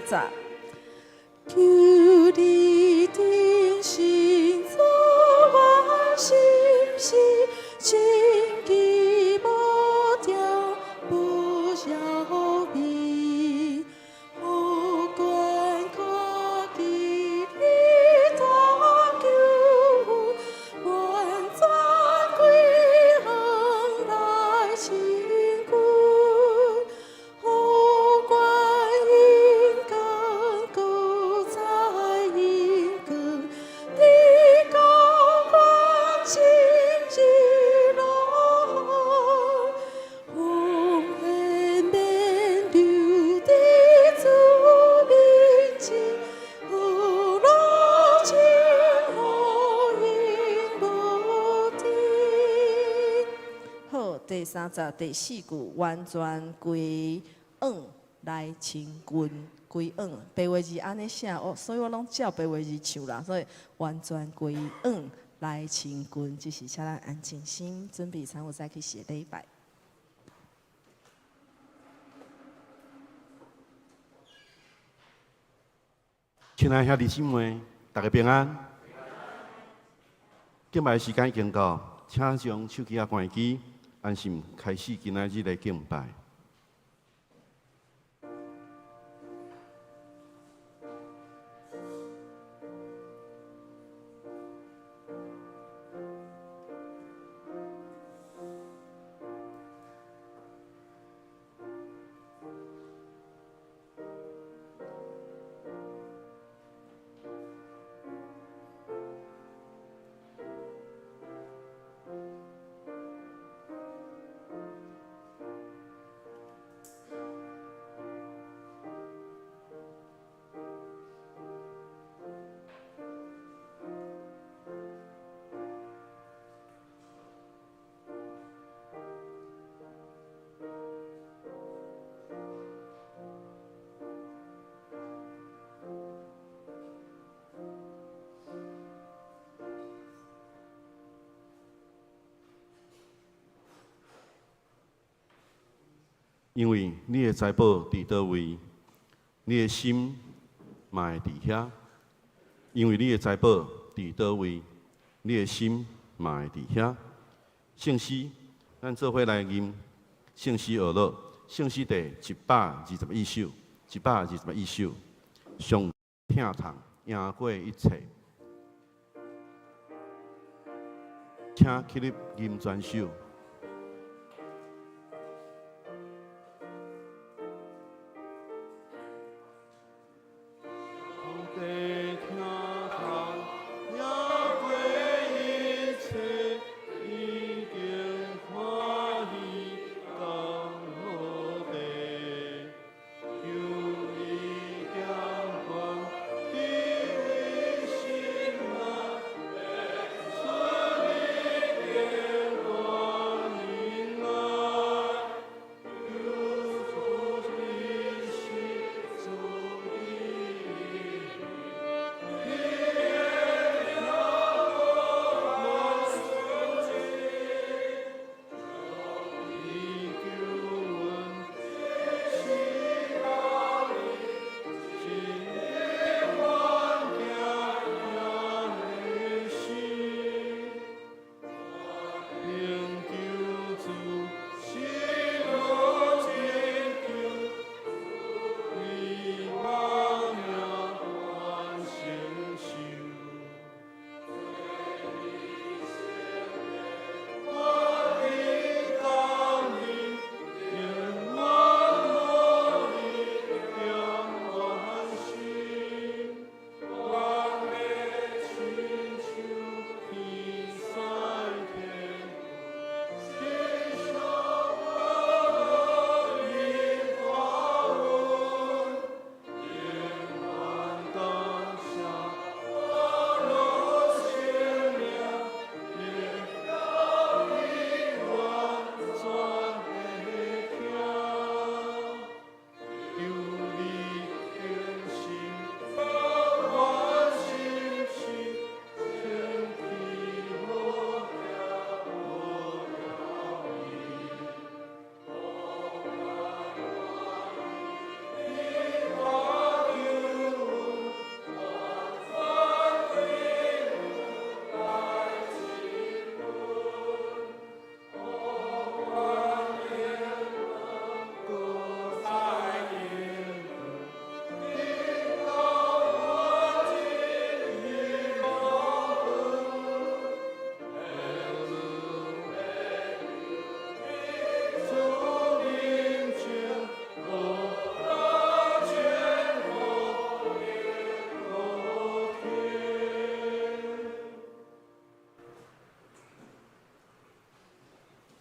早。求你定心做我心事，千机无调不消弭。无关可记你大救，愿转归航来亲近。无关因果，故在因果，你高官心之路，红颜免留地主面前，有路情好因无停。好，第三十第四句完全归昂来清君，归昂白话字安尼写哦，所以我拢照白话字唱啦，所以完全归昂来清君，就是请咱安静心，准备参我再去写礼拜。亲爱兄弟姊妹，大家平安。敬拜时间已经到，请将手机关机，安心开始今仔日的敬拜。因为你的财宝伫倒位，你的心嘛会伫遐。因为你的财宝伫倒位，你的心嘛会伫遐。圣诗，咱做伙来吟圣诗学乐，圣诗第121首，121首，上疼痛赢过一切。请起立吟全首。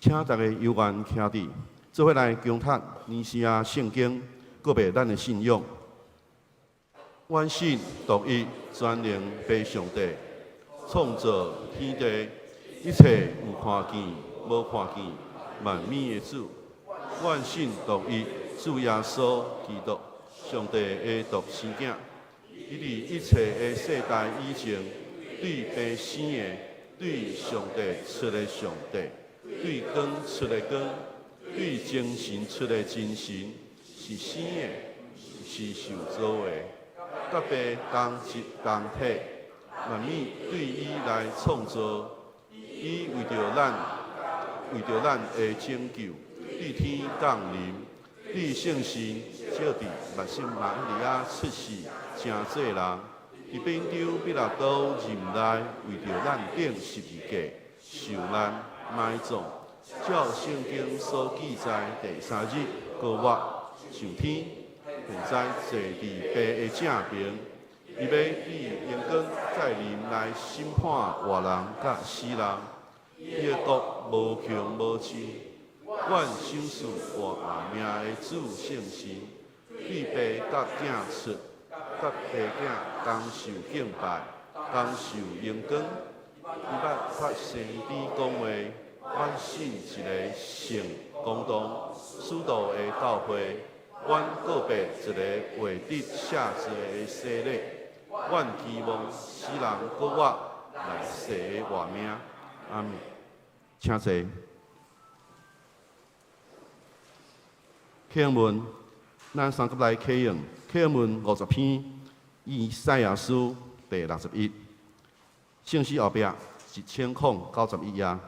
请大家有缘徛伫，做伙来供读尼西亚圣经，告别咱的信仰。万信独一专能被上帝创造天地，一切有看见无看见，万物的主。万信独一，主耶稣基督，上帝的独生子。伊伫一切的世代以前，对平生的，对上帝出的上帝，对光出的光，对精神出的精神，是生的，是受造的。甲爸同一同体，万物对伊来创造，伊为着咱的拯救，对天降临，对圣神借伫目睭玛利亚出世，成做人，伫边州彼拉多任内，为着咱顶十字架受难埋葬，照圣经所记载，第3日高活上天。现在坐伫爸的正边，伊要以阳光再临来审判活人甲死人。伊的国无穷无尽，愿享受活命的主圣神，对爸甲囝出，甲爸囝同受敬拜，同受阳光。伊捌发先知讲话，阮信一个圣公堂，使徒的教会。阮告别一个画得写字的洗礼，阮期望死人搁活来世的活命。阿们，请坐。课文，咱三级来启用。课文50篇，以赛亚书第61。圣诗后壁1091页，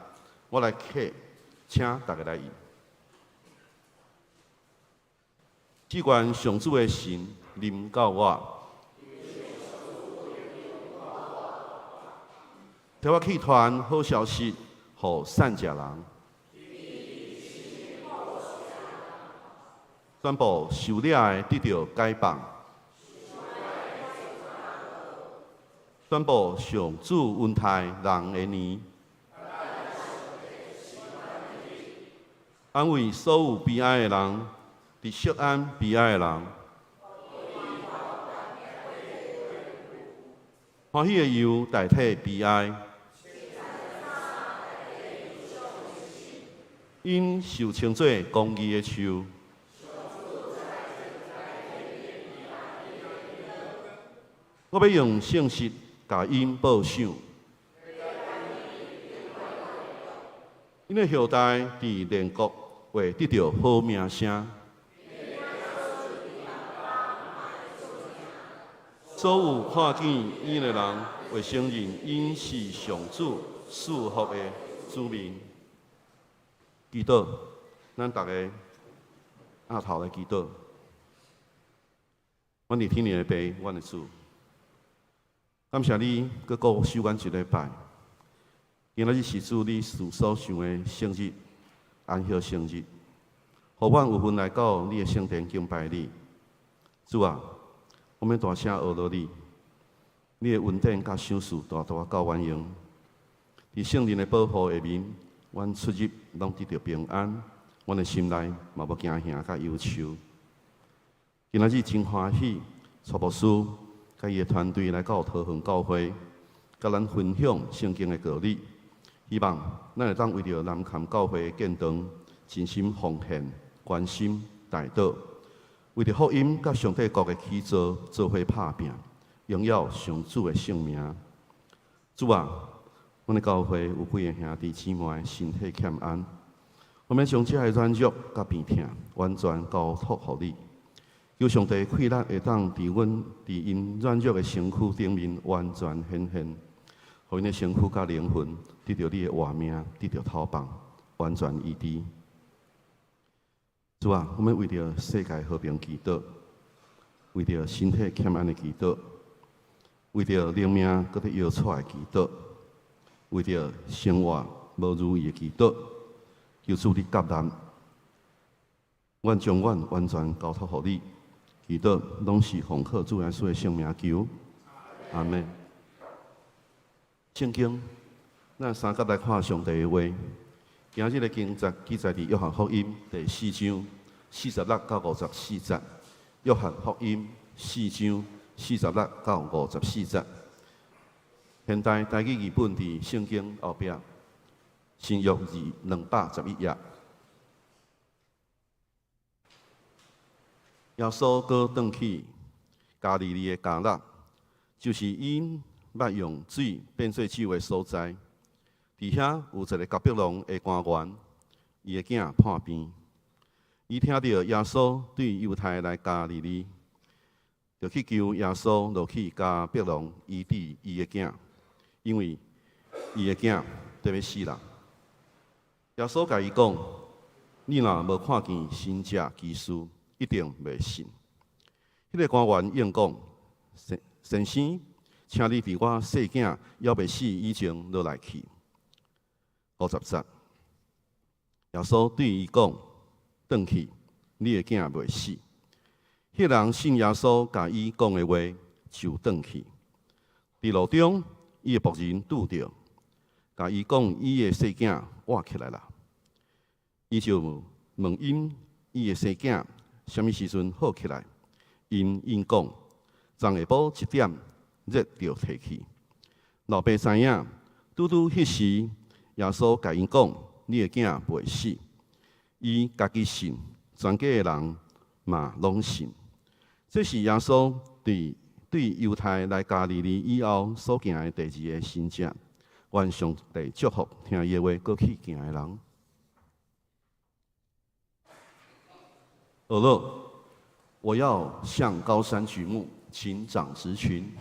我来刻，请大家来译。只愿上主的神临到我，替我去传好消息，予善食人，宣布受掠的得到解放，宣布上主恩待人的年，安慰所有悲哀的人。伫锡安悲哀的人，欢喜的油代替悲哀，因受称作公义的树。我要用信实甲因报赏，因的后代伫连国会得到好名声。所有看见因的人，会承认因是上主赐福的子民。祈祷，咱大家压头来祈祷。阮伫天里的爸，阮的主，感谢你，搁顾守阮一礼拜。今仔日是主你所想的圣日，安息圣日，互阮有份来到你的圣殿敬拜你。主啊！我们大声学罗你，你的恩典甲赏赐大大够阮用。伫圣灵的保护下面，阮出入拢得到平安，阮的心内嘛无惊吓甲忧愁。今仔日真欢喜，蔡牧师甲伊的团队来到桃园教会，甲咱分享圣经的道理。希望咱会当为着南崁教会的建堂，真心奉献、关心、代祷。为着福音甲上帝国的起造，做伙拍拼，荣耀上主的圣名。主啊，阮的教会有几个兄弟姊妹身体欠安，我们将这个软弱甲病痛完全交托予你。求上帝气力会当伫因软弱的身躯顶面完全显现，互因的身躯甲灵魂得到你的活命，得到透放，完全医治。主啊，我们为着世界和平祈祷，为着身体欠安的祈祷，为着灵命搁伫摇出的祈祷，为着生活无如意的祈祷，求主你接纳，阮将阮完全交托予你，祈祷拢是奉靠主耶稣的圣名求，阿门。圣经，咱三甲来看上帝的话，今日的经节记载伫约翰福音第4章46到54节。约翰福音4章46到54节。现代台语译本伫圣经后壁，新约字211页。耶稣搁转去加利利的迦纳，就是因捌用水变做酒的所在。伫遐有一个甲必龙的官员，伊的囝破病。伊听到耶稣对犹太来加利利，就去求耶稣落去甲必龙医治伊的囝，因为伊的囝得要死啦。耶稣甲伊讲：“你若无看见神迹奇事，一定袂信。”迄个官员应讲：“先生，请你伫我细囝还袂死以前落来去。”50节，耶稣对伊讲：“转去，你的囝袂死。”迄人信耶稣甲伊讲的话，就转去。伫路中，伊的仆人拄着，甲伊讲伊的细囝活起来啦。伊就问伊的细囝什么时阵好起来？因讲，昨下晡1点，热就提去。老爸知影，拄迄时，耶稣甲因讲：“你的囝袂死。”伊家己信，全家的人嘛拢信。这是耶稣对犹太来加利利以后所行的第2个神迹。愿上帝祝福听伊的话，过去行的人。我要向高山举目，请长直裙。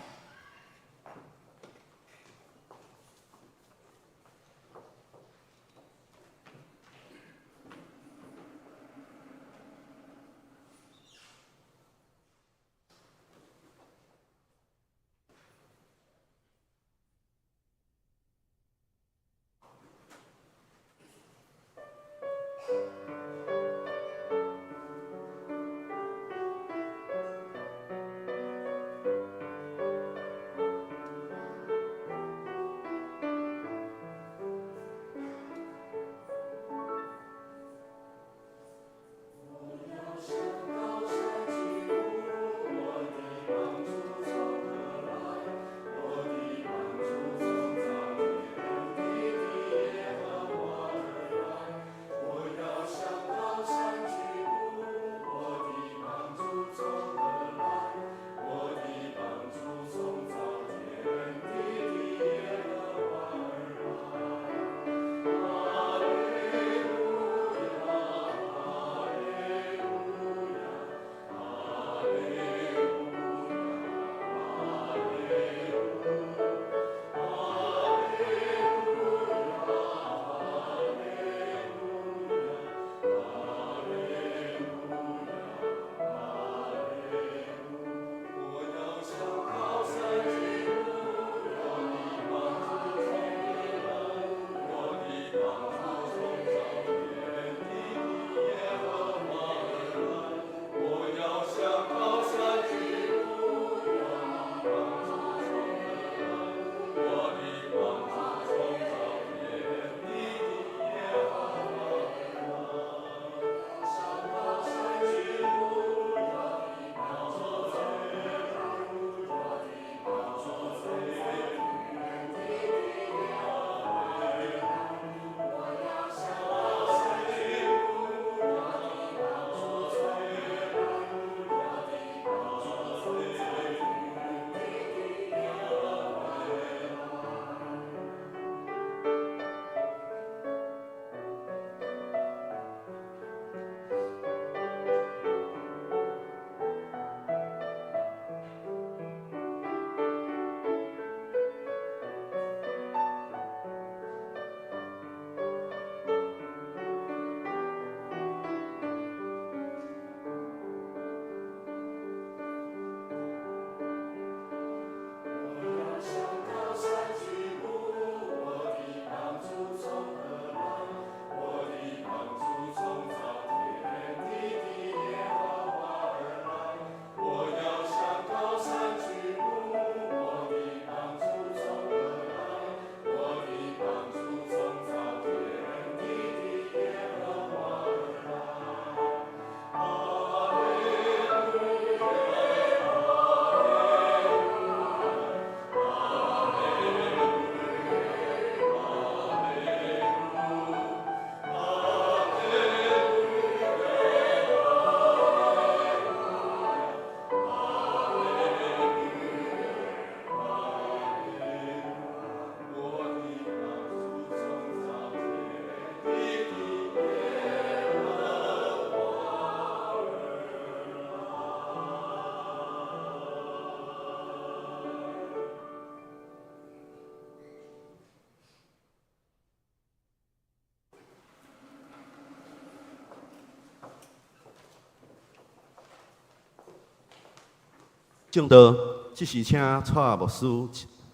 正道，即是请蔡牧师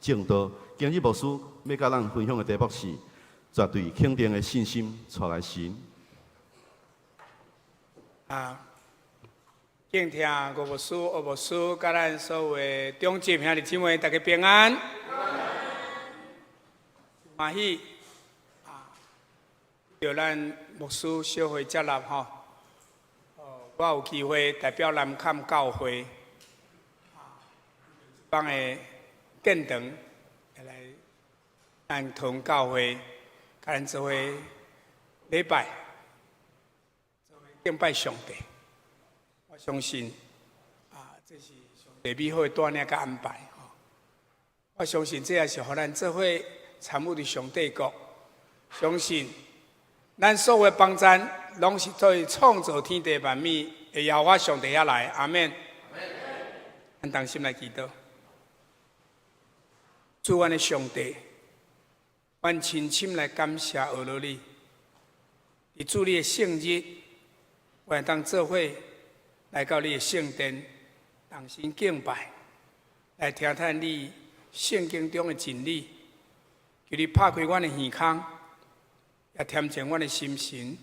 正道。今日牧师要甲咱分享的题目是绝对肯定的信心带来神。敬听吴牧师、吴牧师，甲咱所有的中集兄弟姊妹，大家平安，欢喜着咱牧师小会接纳吼。我有机会代表南崁教会帮的建堂来咱同教会，甲咱做伙礼拜，做伙敬拜上帝。我相信这是上帝美好的带领甲安排吼。我相信这也是互咱做伙参与伫上帝国。相信咱所有的帮赞，拢是作为创造天地万物的耶和华上帝遐来。阿免。咱同心来祈祷。主，阮的上帝，阮深深来感谢俄罗你，伫主你的圣日，我会当做伙来到你的圣殿，同心敬拜，来听听你圣经中的真理，求你拍开阮的耳孔，也添净阮的心神，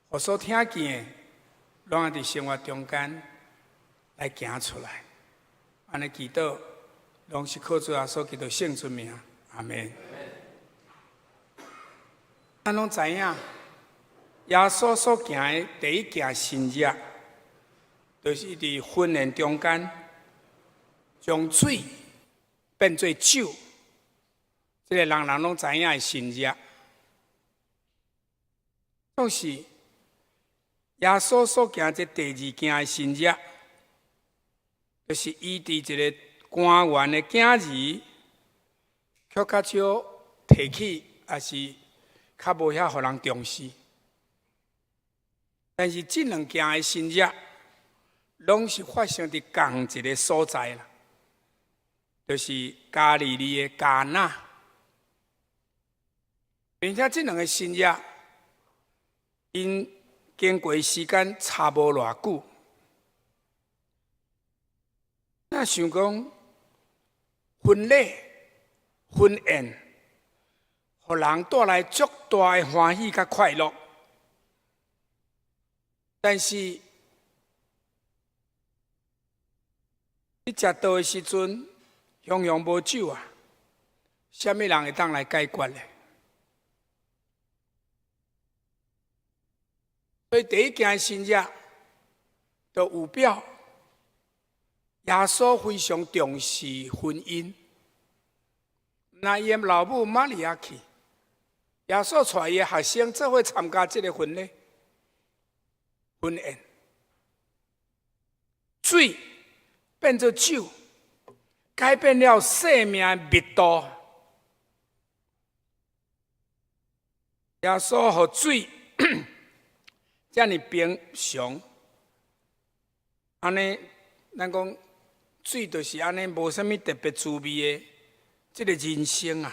互所听见的，拢在生活中间来行出来。安尼祈祷。拢是靠主耶稣基督圣尊名，阿门。咱拢知影，耶稣所行的第一件神迹，就是伫婚宴中间，将水变做酒。这个人人拢知影的神迹。总是耶稣所行这第二件的神迹，就是伊伫一个官员的囝儿，却较少提起，也是较无遐互人重视。但是这两件的神迹，拢是发生伫同一个所在啦，就是加利利的迦纳，并且这两个神迹，因经过时间差无偌久，那想讲。婚礼、婚宴，互人带来足大的欢喜甲快乐。但是，你食到的时阵，雄雄无酒啊，啥物人会当来解决咧？所以第一件神迹，就有表。耶稣非常重视婚姻，那伊的老母玛利亚去，耶稣带伊的学生做伙参加这个婚礼、婚宴，水变做酒，改变了生命的密度。耶稣和水这么平常，安尼咱讲。水就是安尼，无啥物特别滋味的，这个人生啊，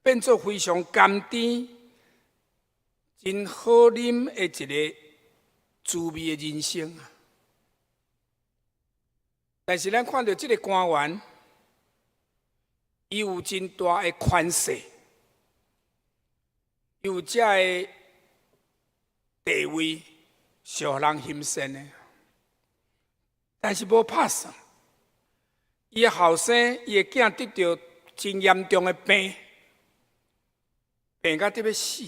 变做非常甘甜、真好啉的一个滋味的人生啊。但是咱看到这个官员，伊有真大的权势，有这个地位，受人欣赏的。但是无拍算，伊的后生，伊的囝得到真严重的病，病到得要死，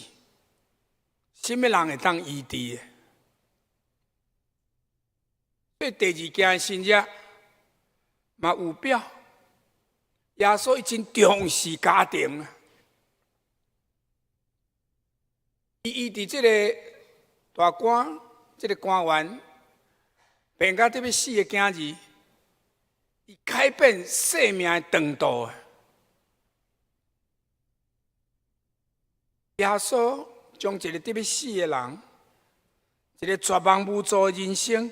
什么人会当医治的？所以第二件神迹嘛有表，耶稣已经重视家庭啊，伊医治这个大官，这个官员。病到得要死的囝儿，伊改变生命的长度啊！耶稣将一个得要死的人，一个绝望无助的人生，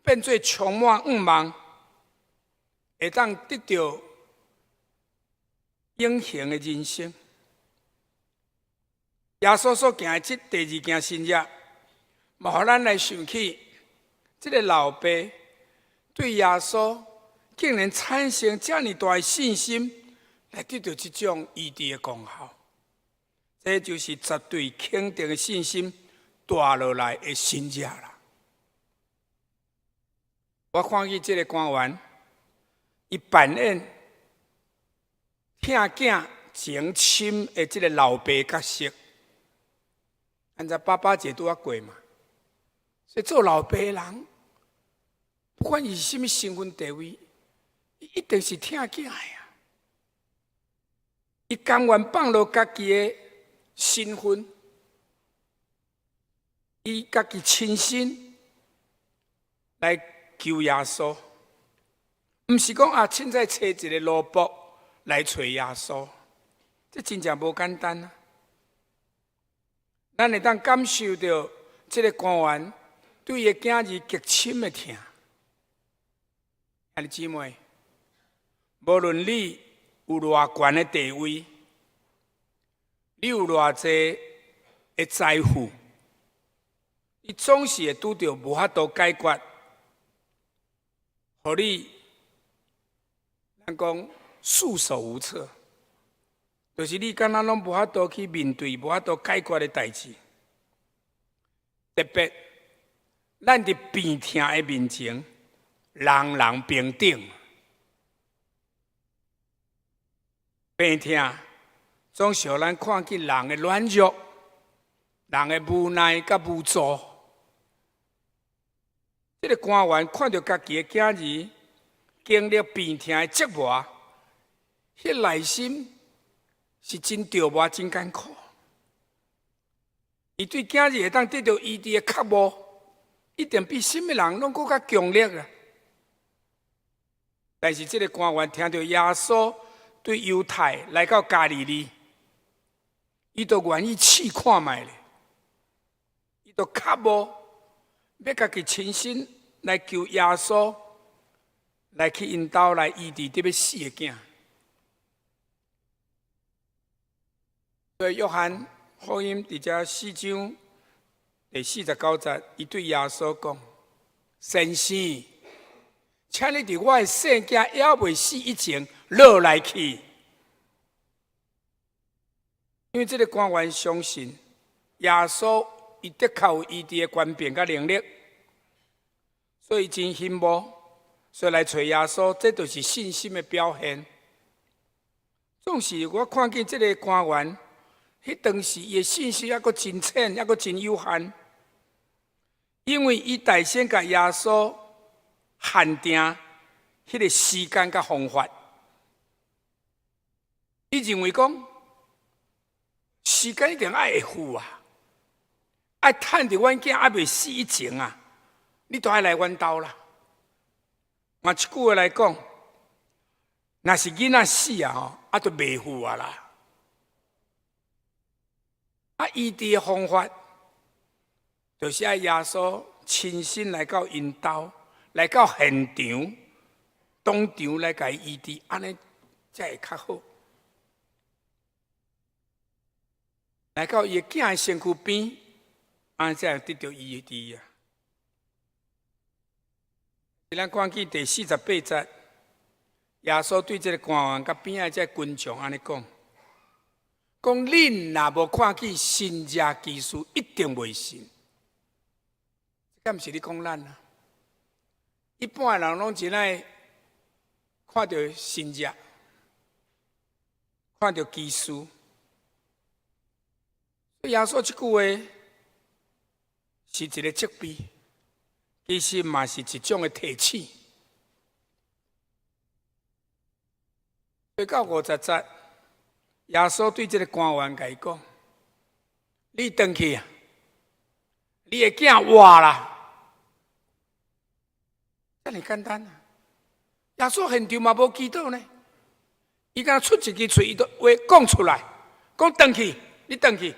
变做充满盼望，会当得到永恒的人生。耶稣所行的这第二件神迹，嘛，互咱来想起。这个老爸对耶稣竟然产生这么大的信心，来得到这种医治的功效。这就是绝对肯定的信心带落来的新者啦。我看见这个官员，伊扮演听囝情深的这个老爸角色。按照爸爸节拄啊过嘛，所以做老爸的人，不管伊是什么身份地位，伊一定是听囝的啊。伊甘愿放落家己的身份，伊家己亲身来求耶稣，毋是讲啊，凊彩找一个萝卜来找耶稣，这真正无简单啊！咱会当感受到这个官员对伊囝儿极深的疼。兄弟姊妹，无论你有偌悬的地位，你有偌济的财富，伊总是会拄到无法度解决，互你咱讲束手无策。就是你敢若拢无法度去面对、无法度解决的代志，特别咱伫病痛的面前，人人平等。病痛总是互咱看见人的软弱、人的无奈甲无助。这个官员看到家己的囝儿经历病痛的折磨，迄内心是真折磨、真艰苦。伊对囝儿会当得到医治的渴慕，一定比什么人拢更较强烈啊！但是这个官员听到耶稣对犹太来到加利利，伊就愿意试看卖咧，伊就渴慕要家己亲身来求耶稣，来去因兜来医治这要死的囝。所以约翰福音伫遮4章第49节，伊对耶稣讲：“先生，请你伫我的生囝还未死以前落来去。”因为这个官员相信耶稣伊的确有医治的权柄甲能力，所以真信慕，所以来找耶稣，这就是信心的表现。总是我看见这个官员。迄当时伊的信息还阁真浅，还阁真有限，因为伊大先甲耶稣限定迄个时间甲方法。伊认为讲时间一定爱会付啊，爱趁着阮囝还未死以前啊，你都爱来阮兜啦。换一句话来讲，若是囡仔死啊吼，啊就袂付啊啦。医治的方法，就是爱耶稣亲身来到因兜，来到现场，当场来甲伊医治，安尼才会较好。来到伊个囝的身躯边，安尼才会得到医治啊！咱看见第48节，耶稣对这个官员甲边仔这群众安尼讲。讲恁若无看见神迹奇事，一定袂信。敢毋是你讲咱啊？一般的人拢真爱看到神迹，看到奇事。耶稣这句话是一个责备，其实嘛是一种的提醒。到50节。耶稣对这个官员甲伊讲：“你回去啊，你的囝活啦。”这么简单啊！耶稣现场嘛无祈祷呢，伊敢出一支嘴，伊就话讲出来，讲回去，你回去，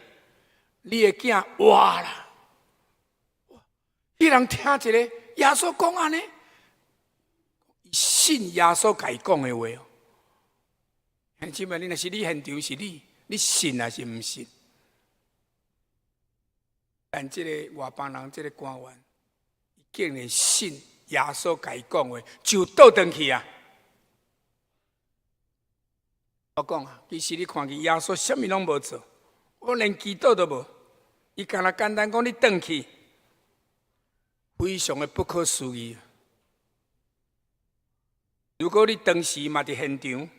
你的囝活啦。迄人听一个耶稣讲安尼，信耶稣甲伊讲的话哦。兄弟姊妹，你若是你现场是你信还是毋信？但这个外邦人，这个官员，竟然信耶稣甲伊讲话，就倒转去啊！我讲啊，其实你看去，耶稣什么拢无做，我连祈祷都无，伊干那简单讲你转去，非常的不可思议。如果你当时嘛伫现场，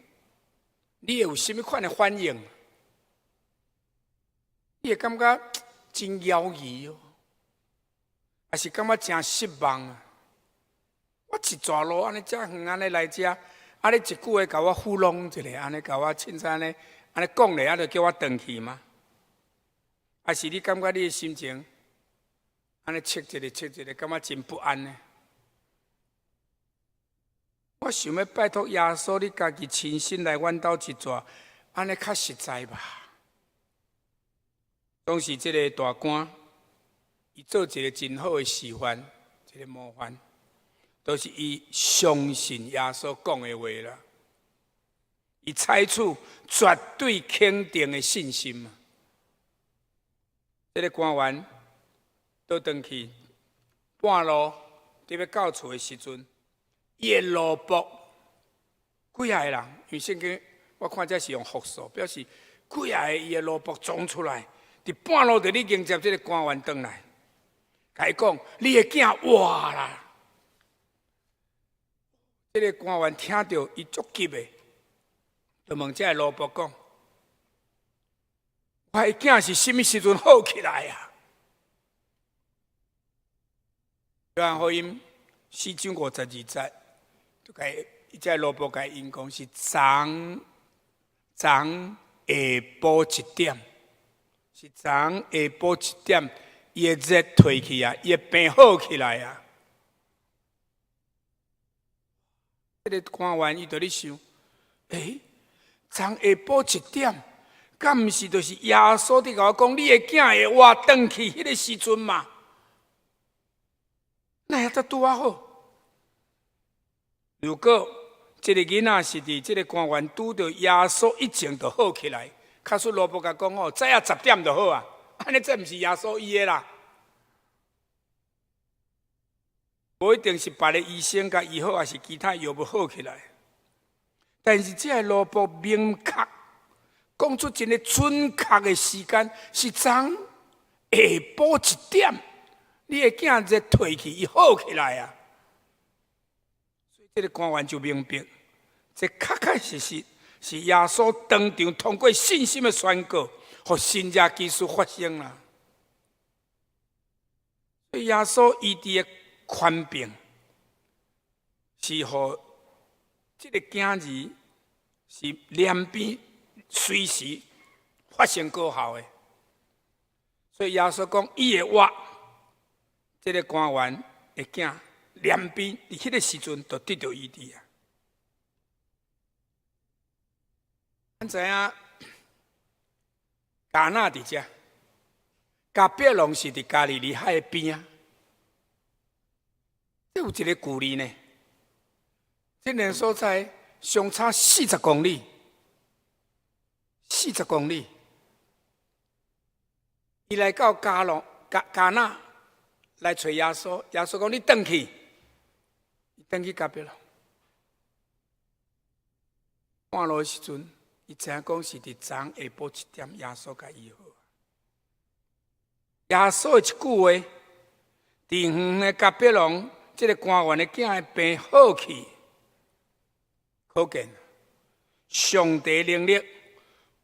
你会有甚物款的反应？你会感觉真妖异哦，还是感觉真失望啊？我一抓路安尼遮远安尼来遮，安尼一句话甲我糊弄一下，安尼甲我凊彩安尼讲咧，就叫我转去吗？还是你感觉你的心情安尼切一个，感觉真不安呢？我想要拜托耶稣，你家己亲身来阮兜一逝，安尼较实在吧。当时这个大官，伊做一个真好的示范，一个模范，都是伊相信耶稣讲的话啦。伊采取绝对肯定的信心嘛。这个官员倒转去半路，伫要到厝的时阵。伊的萝卜，几下个人，因为圣经我看这是用复数，表示几下个伊的萝卜种出来，伫半路就你迎接这个官员转来，甲伊讲：你的囝活啦！这个官员听到伊足急的，就问这个萝卜讲：我的囝是什么时阵好起来啊？约翰福音4章52节。就甲伊只萝卜甲因讲是昨下晡1点，是昨下晡1点，伊的热退去啊，伊的病好起来啊。这个官员伊就咧想，昨下晡1点，敢毋是就是耶稣伫甲我讲，你的囝会活转去迄个时阵嘛？那也得拄啊好。如果这个囡仔是伫这个官员拄到耶稣一前就好起来，卡说萝卜甲讲哦，早啊10点就好啊，安尼这毋是耶稣医的啦，无一定是别个医生甲医好，还是其他药物好起来。但是这个萝卜明确讲出一个准确的时间是昨下晡1点，你的囝热退去，伊好起来啊。这个官员就明白，这确实是耶稣当场通过信心的宣告，和新约基础发生啦。所以耶稣医治的权柄，是和这个囝儿是两边随时发生果效的。所以耶稣讲，伊会活，这个官员的囝。两边伫迄个时阵就得到医治啊！咱知影迦纳伫遮，迦百农是伫加利利海的边啊。这有一个距离呢，这个所在相差40公里，40公里。伊来到迦纳来找耶稣，耶稣讲：你转去。转去甲别了，半路的时阵，伊知影讲是伫昨下晡1点，耶稣甲医好。耶稣的一句话，伫远的甲别农，这个官员的囝的病好去，可见上帝能力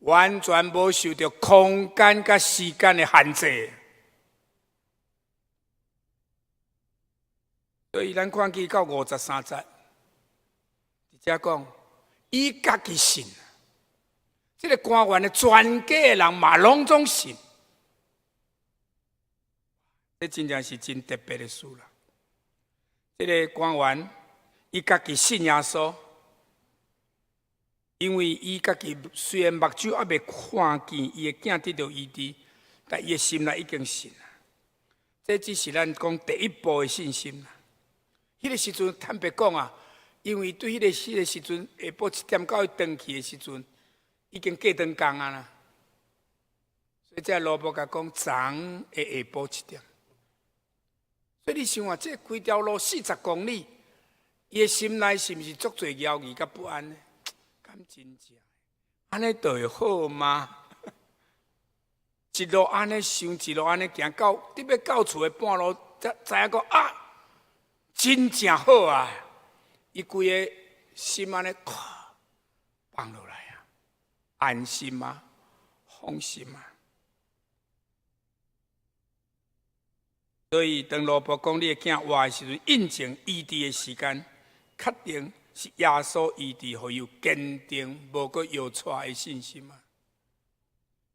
完全无受到空间甲时间的限制。所以，咱看见到53节，遮讲，伊家己信，这个官员的全家的人嘛拢总信，这真正是真特别的事啦。这个官员，伊家己信耶稣，因为伊家己虽然目睭还未看见伊的囝得到医治，但伊的心内已经信啦。这只是咱讲第一步的信心啦。迄个时阵，坦白讲啊，因为对迄个时阵下晡1点到伊转去的时阵，已经过长工啊啦。所以这萝卜甲讲，昨下晡1点。所以你想啊，这规条路40公里，伊的心内是毋是足侪犹豫甲不安呢？敢真正？安尼就会好吗？一路安尼想，一路安尼行，你要到厝的半路，才知影讲啊，真正好啊！伊规个心安尼放落来啊，安心啊，放心啊。所以，当罗伯讲你的囝活的时阵，印证医治的时间，确定是耶稣医治，互有坚定无过摇错的信心啊！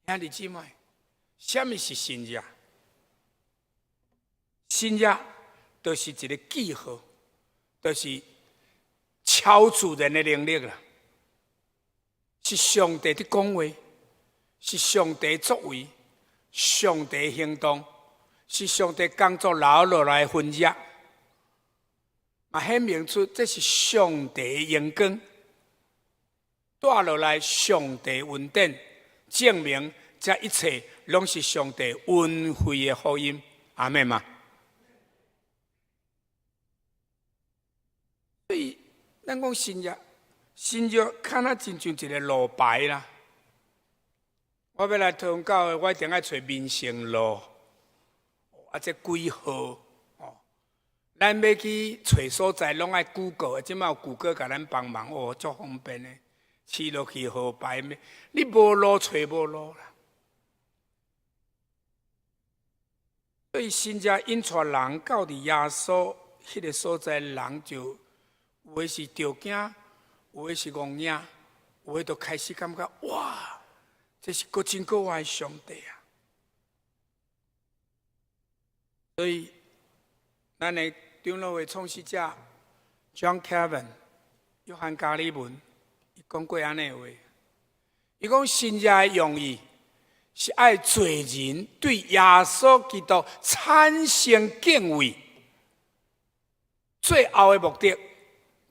兄弟姊妹。什么是新约？新约就是一个记号，就是超自然的能力啦，是上帝的讲话，是上帝的作为，上帝的行动，是上帝工作留落来的分约，嘛显明出这是上帝的阳光，带落来上帝的恩典，证明这一切。拢是上帝恩惠的福音，阿们嘛。所以，咱讲新约，看那真像一个路牌啦。我要来台湾教会，我一定要找民生路，啊，这几号哦？咱要去找所在，拢爱 Google， 即马有 Google 甲咱帮忙，哦，足方便的。试落去号牌，你无路找无路啦。所以，新约引带人到伫耶稣迄个所在，人就有的是着惊，有的是戆影，有的就开始感觉哇，这是够真够爱上帝啊！所以，咱的长老会创始者 John Calvin 约翰加里文，伊讲过安尼话，伊讲新约的用意。是爱罪人对耶稣基督产生敬畏，最后的目的，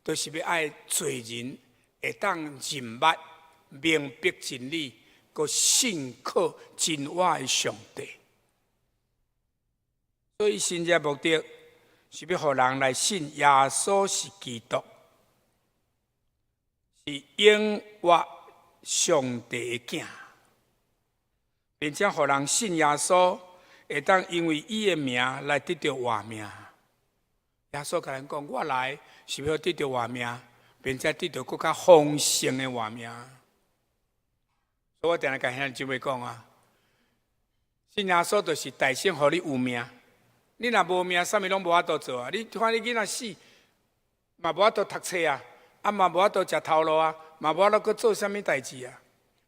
就是要爱罪人会当认捌、明白真理，佮信靠真活的上帝。所以新约目的是要互人来信耶稣是基督，是永活上帝的囝。并且，互人信耶稣，会当因为伊的名来得到活命。耶稣甲咱讲：“我来是要得到活命，并且得到更较丰盛的活命。”所以我定定甲兄弟姊妹讲啊，信耶稣就是大神，互你有命。你若无命，啥物拢无法度做啊！你看你囡仔死，嘛无法度读册啊，啊嘛无法度食头路啊，嘛无法度去做啥物代志啊。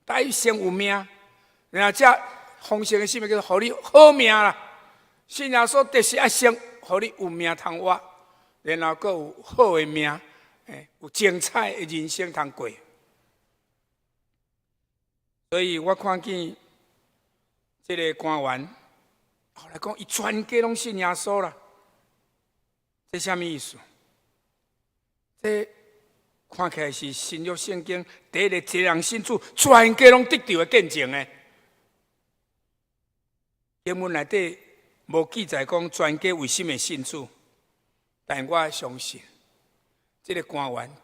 但伊先有命。然后，这丰盛的生命叫做，互你好命啦。信耶稣得是爱先，互你有命通活，然后阁有好的命，有精彩的人生通过。所以我看见这个官员，后来讲，伊全家拢信耶稣啦。这什么意思？这看起来是新约圣经第一个一人信主，全家拢得到的见证呢。经文内底无记载讲全家为什么信主，但我相信，这个官员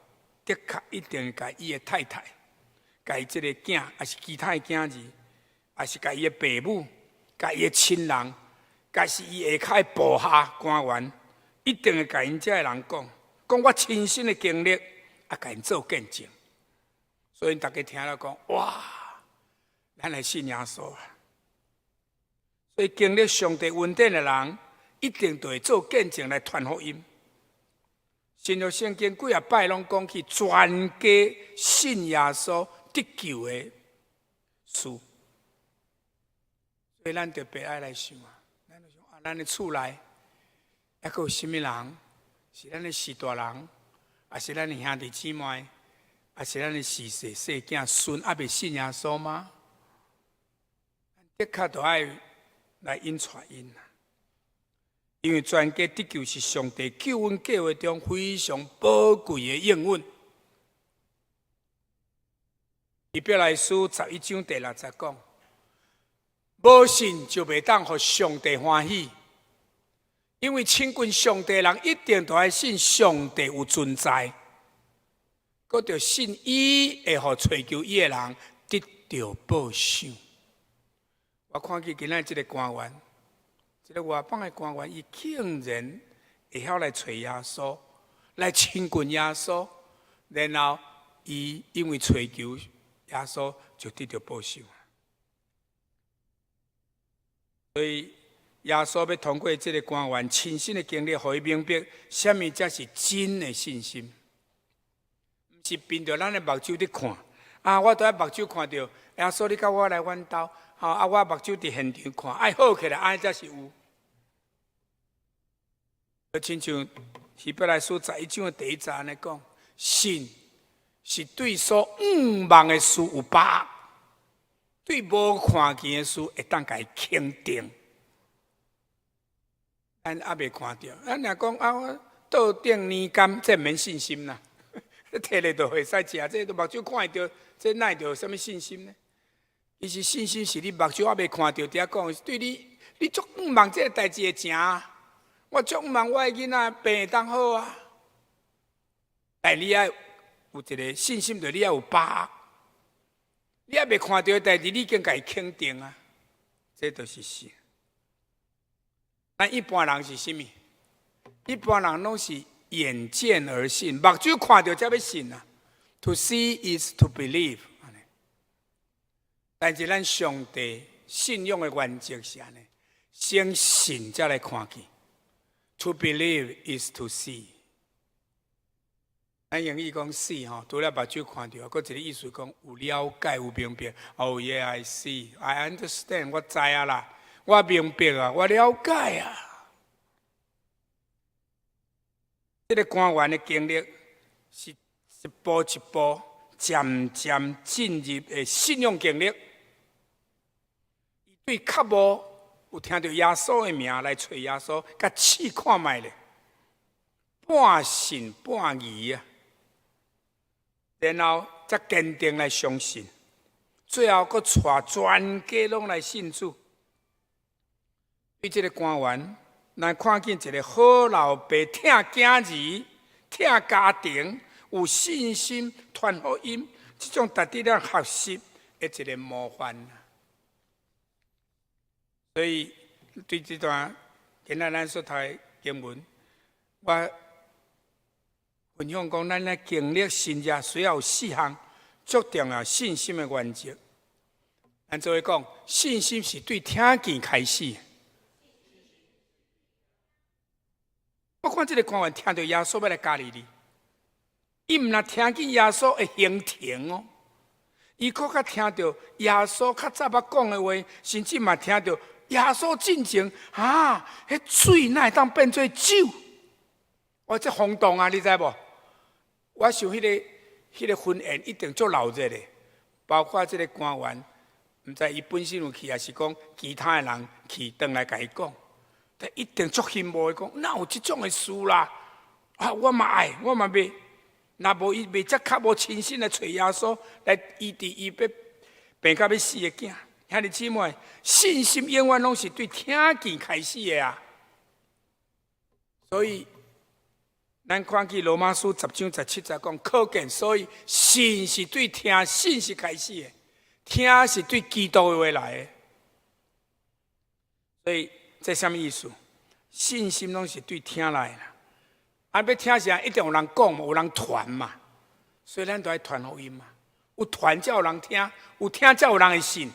的确一定甲伊的太太、甲伊这个囝，还是其他的囝儿，还是甲伊的爸母、甲伊的亲人，甲是伊下骹的部下官员，一定会甲因遮的人讲我亲身的经历，啊，甲因做见证。所以大家听了讲，哇，咱来信耶稣啊！所以经历上帝恩典的人，一定就会做见证来传福音。新约圣经几啊摆拢讲起全家信耶稣得救的事，所以咱特别爱来想啊，咱的厝内还佫有甚物人是咱的士大人，还是咱的兄弟姊妹，还是咱的世世细囝孙还未信耶稣吗？的确都爱来引带因，因为全家得救是上帝救恩计划中非常宝贵的应允。以表来书11章第60节讲：无信就袂当互上帝欢喜，因为亲近上帝的人一定都要信上帝有存在，佮着信伊会互追求伊的人得到报赏。我看见今仔这个官员，这个外邦的官员，伊竟然会晓来找耶稣，来亲近耶稣，然后伊因为追求耶稣，就得到报赏。所以耶稣要通过这个官员亲身的经历，互伊明白什么才是真的信心，不是凭着咱的目睭伫看。啊，我都喺目睭看到耶稣，你甲我来阮兜。我目睭伫现场看，爱好起来，安尼才是有。就亲像希伯来书11章的第1节安尼讲，信是对所仰望的事有把握，对无看见的事会当甲伊肯定。咱还未看到，咱若讲我倒顶年柑，这免信心啦。摕来就会使食，这都目睭看得到，这哪会着有什么信心呢？其实信心是你目睭还未看到，伫遐讲，对你足仰望这个代志会成啊！我足仰望我的囡仔病会当好啊！但你要有一个信心，就你要有把握。你还未看到的代志，你已经甲伊肯定啊！这就是信。咱一般人是啥物？一般人拢是眼见而信，目睭看到才要信啊。To see is to believe。但是咱上帝信仰的原则是安尼，先信才来看见。To believe is to see。咱英语讲 see 吼，除了目睭看到，佫一个意思讲有了解、有明白。Oh yeah, I see, I understand， 我知啊啦，我明白啊，我了解啊。这个官员的经历是一步一步、渐渐进入的信仰经历。对较无有听到耶稣的名来找耶稣，甲试看卖咧，半信半疑啊，然后才坚定来相信，最后佫带全家拢来信主。对这个官员，咱看见一个好老爸疼囝儿、疼家庭、有信心传福音，这种值得咱学习的一个模范。所以对这段今仔咱所读的经文，我分享讲，咱来经历信仰需要有4项足重要信心的原则。咱做伙讲，信心是对听见开始。我看这个官员听到耶稣要来教你，伊毋若听见耶稣的行程哦，伊佫较听到耶稣较早捌讲的话，甚至嘛听到。耶稣进前迄水哪会当变做酒？我这轰动啊，你知无？我想迄个婚宴一定足闹热的，包括这个官员，毋知伊本身有去，还是讲其他的人去，转来甲伊讲，但一定足羡慕的讲，哪有这种的事啦？啊，我嘛爱，我嘛袂，若无伊袂则较无亲身来找耶稣来医治伊要病到要死的囝。兄弟姊妹，信心永远拢是对听见开始的啊！所以，咱看见罗马书10章17节讲，可见，所以信是对听，信是开始的，听是对基督的话来的。所以，这什么意思？信心拢是对听来的。啊，要听啥？一定有人讲嘛，有人传嘛。所以，咱都要传福音嘛。有传才有人听，有听才有人会信。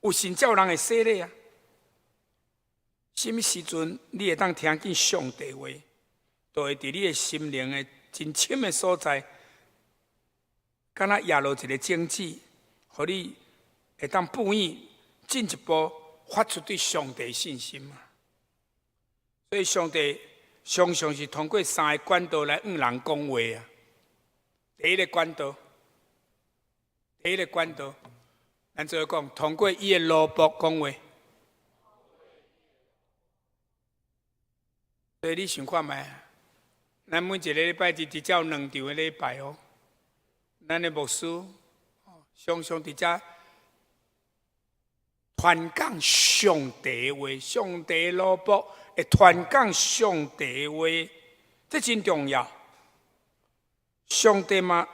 有信才有人会洗礼啊！什么时阵你会当听见上帝话，就会伫你的心灵的真深的所在，敢若压落一个种子，互你会当不愿进一步发出对上帝的信心嘛。所以上帝常常是通过3个管道来向人讲话啊。第一个管道。咱做讲，通过伊的罗卜讲话，所以你想看觅？咱每一个礼拜日只有2场的礼拜哦。咱的牧师常常伫遮传讲上帝的话，上帝的萝卜会传讲上帝的话，这真重要。上帝嘛，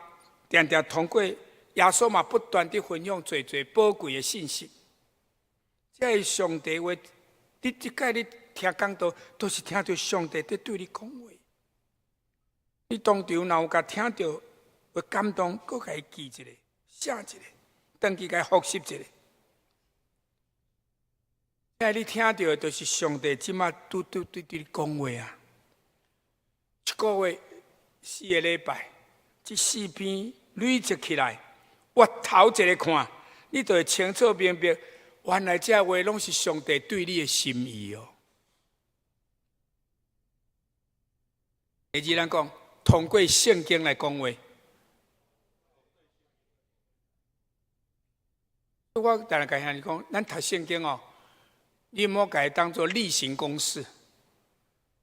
常常通过耶稣嘛，不断地分享最宝贵的信息。这是上帝的话，你即届你听讲道，都是听到上帝在对你讲话。你当场若有甲听到会感动，搁甲伊记一下、写一下，登记甲伊复习一下。你听到的就是上帝即马对你讲话啊！一个月4个礼拜，这4篇累积起来，我头一个看，你就会清楚明白，原来这话拢是上帝对你的心意哦。第二，咱讲通过圣经来讲话。我当然甲兄弟讲，咱读圣经哦。你莫把它当作例行公事。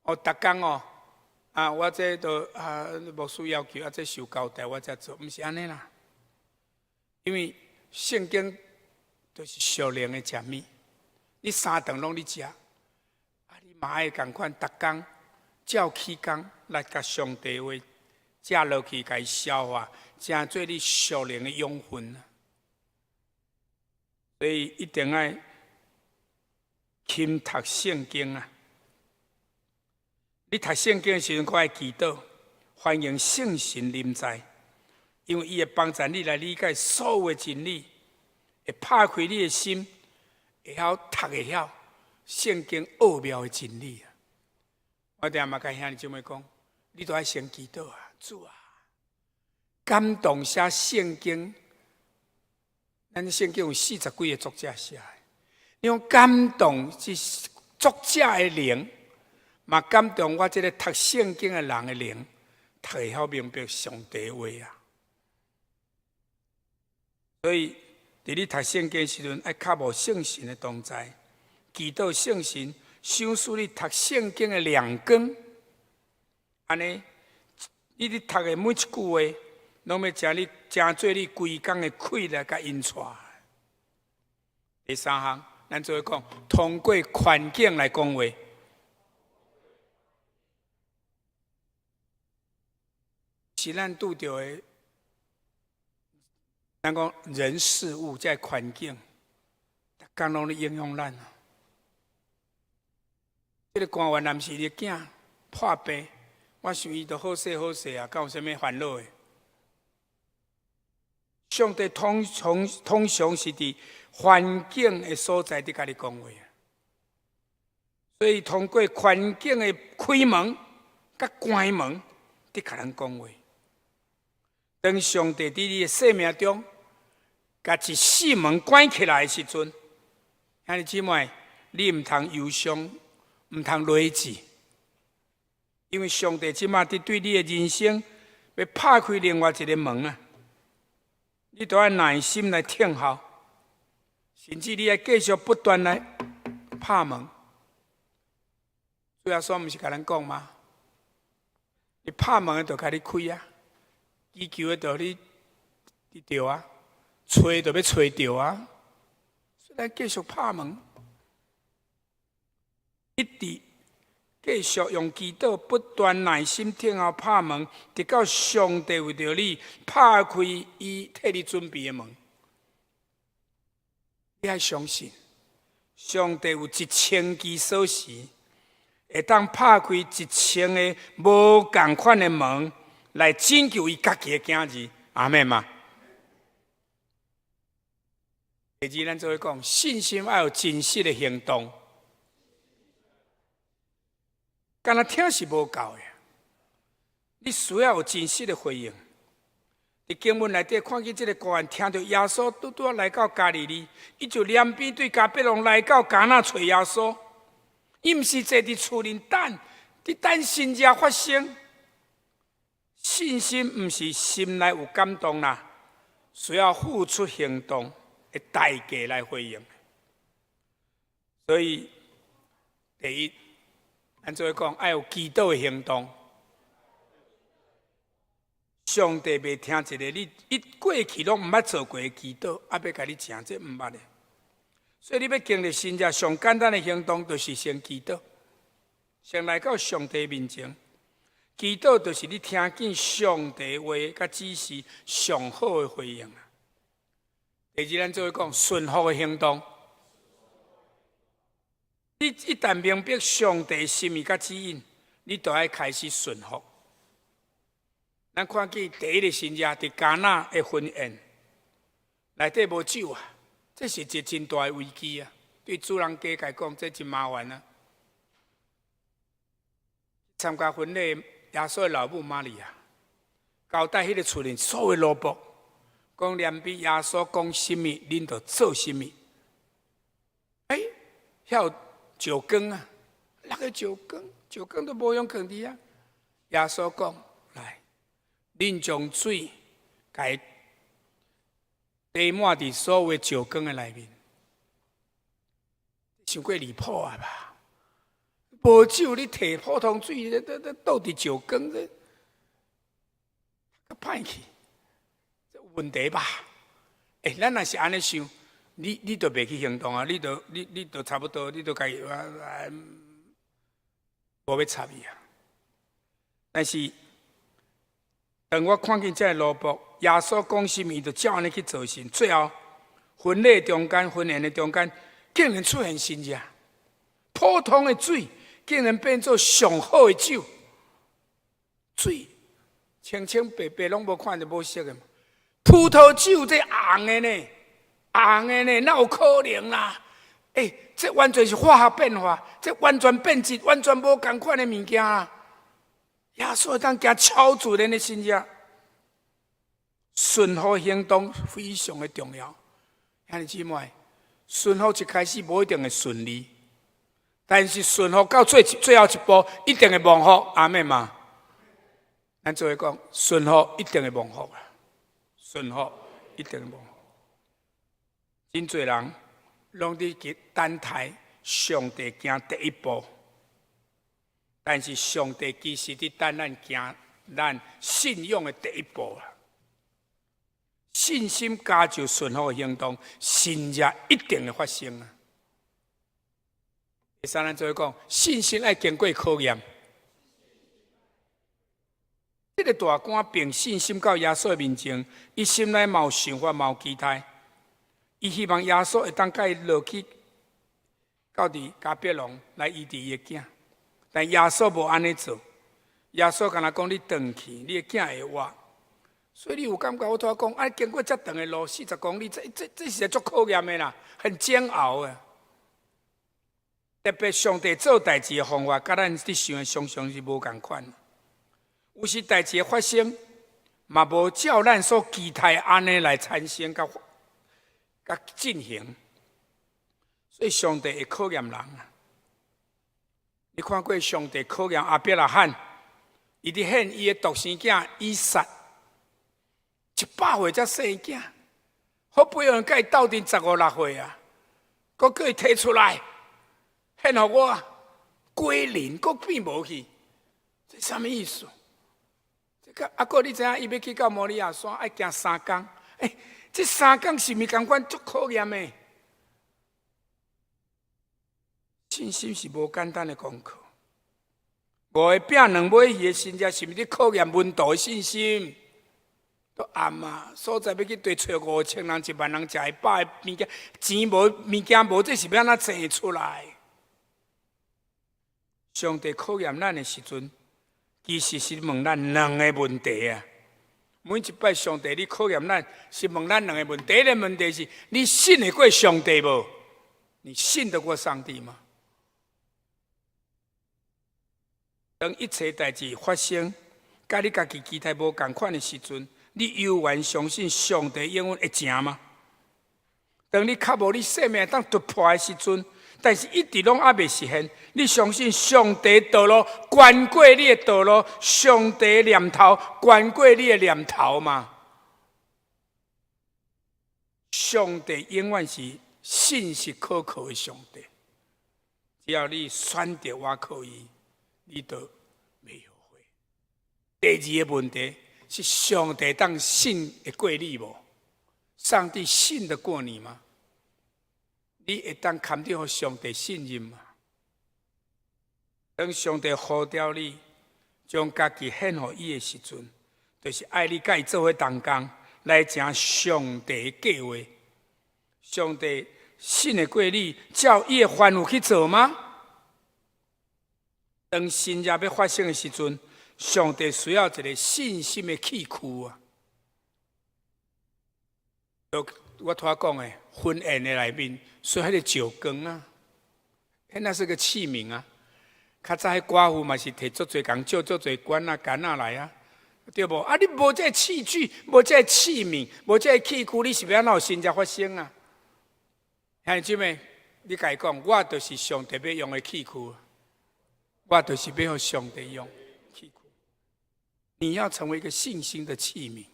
逐工哦，我这都无需要求，这受交代我才做，毋是安尼啦。因为圣经都是属灵的食物，你3顿拢你食，你嘛爱共款逐工照起工来甲上帝话食落去，甲伊消化，成做你属灵的养分。所以一定要勤读圣经啊！你读圣经的时阵，我爱祈祷，欢迎圣神临在，因为伊会帮助你来理解所有的真理，会拍开你的心，会晓读会晓圣经奥妙的真理啊！我定嘛甲兄弟姐妹讲，你都爱先祈祷啊，主啊，感动写圣经，咱圣经有40几个作者写的。你用感动是作者的灵，嘛感动我这个读圣经的人的灵，读会晓明白上帝的话啊。所以，伫你读圣经的时阵，爱较无圣神的同在，祈祷圣神赏赐你读圣经的亮光。安尼，你伫读的每一句话，拢要将做你规工的气力甲引出来。第3项。咱做讲，通过环境来讲话，是咱拄到的。咱讲人事物在环境，逐工拢咧影响咱。这个官员男是你囝破病，我想伊都好势好势啊，敢有啥物烦恼的？上帝通常是伫环境的所在伫甲你讲话，所以通过环境的开门甲关门伫甲咱讲话。当上帝伫你的生命中，甲一4门关起来的时阵，兄弟姊妹，你毋通忧伤，毋通落志，因为上帝即马伫对你的人生要拍开另外一个门啊！你都要耐心来听候，甚至你要继续不断来拍门。主要说，毋是甲咱讲吗？你拍门的就甲你开啊，祈求的就你着啊，吹就要吹着啊。所以咱继续拍门，一直继续用祈祷不断耐心听候拍门，直到上帝为着你拍开伊替你准备的门。你要相信，上帝有1000支锁匙，会当拍开1000个无同款的门，来拯救伊家己的囝儿。阿们嘛。第二，咱做伙讲，信心要有真实的行动。干那听是无够的，你需要有真实的回应。伫经文内底看见这个官员听到耶稣拄来到加利利，伊就连边对加百农来到迦纳找耶稣。伊毋是坐伫厝里等，伫等神迹发生。信心毋是心内有感动啦，需要付出行动的代价来回应。所以，第一。咱做讲，要有祈祷的行动。上帝袂听一个你过去拢毋捌做过的祈祷，要甲你请这毋捌的。所以你要经历新者，上简单的行动就是先祈祷，先来到上帝面前。祈祷就是你听见上帝话甲指示上好的回应啊。第二，咱做伙讲顺服的行动。你一旦明白上帝心意甲指引，你就要开始顺服。咱看见第一个新约伫迦纳的婚宴，内底无酒啊，这是一个真大的危机啊！对主人家来讲，这真麻烦啊。参加婚礼，耶稣的老母玛利亚交代迄个厝里所有奴仆，讲连比耶稣讲什么，恁就做什么。遐有石缸啊，6个石缸都无用放伫啊。耶稣讲：来，恁将水甲滴满伫所有的石缸的内面，想过离谱啊吧？无酒，你摕普通水，倒伫石缸，这歹去，这有问题吧？咱若是安尼想，你就袂去行动啊！你就差不多，你就该无要插伊啊！但是，当我看见这个罗卜，耶稣讲什么，就照安尼去做成。最后，婚礼中间、婚宴的中间，竟然出现新者，普通的水。竟然变做上好的酒，水清清白白，拢无看着无色的嘛。葡萄酒这红的呢，红的呢，哪有可能啦？这完全是化学变化，这完全变质，完全无同款的物件啦。耶稣当行超自然的新约，顺服行动非常的重要。兄弟姊妹，顺服一开始无一定会顺利。但是顺服到最后一步，一定会蒙福，阿妹嘛。咱做伙讲，顺服一定会蒙福啦，顺服一定会蒙福。真侪人拢伫等待上帝行第一步，但是上帝其实伫等咱行咱信仰的第一步啦。信心加上顺服的行动，新约一定会发生啊。第三，咱做伙讲，信心要经过考验。这个大官凭信心到耶稣面前，伊心内嘛有想法，嘛有期待。伊希望耶稣会当甲伊落去到伫加别龙来医治伊的囝，但耶稣无安尼做。耶稣敢若讲：你转去，你的囝会活。所以你有感觉？我拄仔讲，经过遮长的路，40公里，这是足考验的啦，很煎熬的。特别上帝做代志的方法，甲咱伫想的常常是无共款。有时代志的发生，嘛无照咱所期待安尼来产生甲进行，所以上帝会考验人啊！你看过上帝考验亚伯拉罕，伊伫献伊的独生囝以撒，100岁才生囝，好不容易甲伊斗阵15、16岁啊，搁叫伊摕出来。献予我，归零，搁变无去，这什么意思？这个哥，你知影伊要去到摩利亚山，爱行3天。这3天是毋是同款足考验的？信心是无简单的功课。5个饼2尾鱼的新约，是毋是伫考验门徒的信心？都暗啊！所在要去对找5000人、10000人食会饱的物件，钱无，物件无，这是要安怎挣出来？上帝考验咱的时阵，其实是问咱2个问题啊。每一摆上帝你考验咱，是问咱2个问题。第一个问题是：你信得过上帝无？你信得过上帝吗？当一切代志发生，甲你家己期待无同款的时阵，你犹原相信上帝永远会成吗？当你较无你生命当突破的时阵，但是一直拢还未实现。你相信上帝道路关过你的道路，上帝的念头关过你的念头吗？上帝永远是信实可靠的上帝。只要你选择我靠伊，你就袂后悔。第二个问题是：上帝当信得过你无？上帝信得过你吗？你会当堪得互上帝信任嘛？当上帝呼召你，将家己献予伊的时阵，就是爱你甲伊做伙同工，来成上帝的计划。上帝信得过你，照伊的吩咐去做吗？当新约要发生的时阵，上帝需要一个信心的器躯啊！我拄仔讲的婚宴的内面，所以迄个酒羹啊，那是个器皿啊。较早迄寡妇嘛是摕足侪工借足侪罐啊、羹啊来啊，对无？啊，你无这器具，无这器皿，无这器具，你是要安怎有新约发生啊？兄弟姐妹，你家讲，我就是上帝要用的器具，我就是要让上帝用器具。你要成为一个信心的器皿。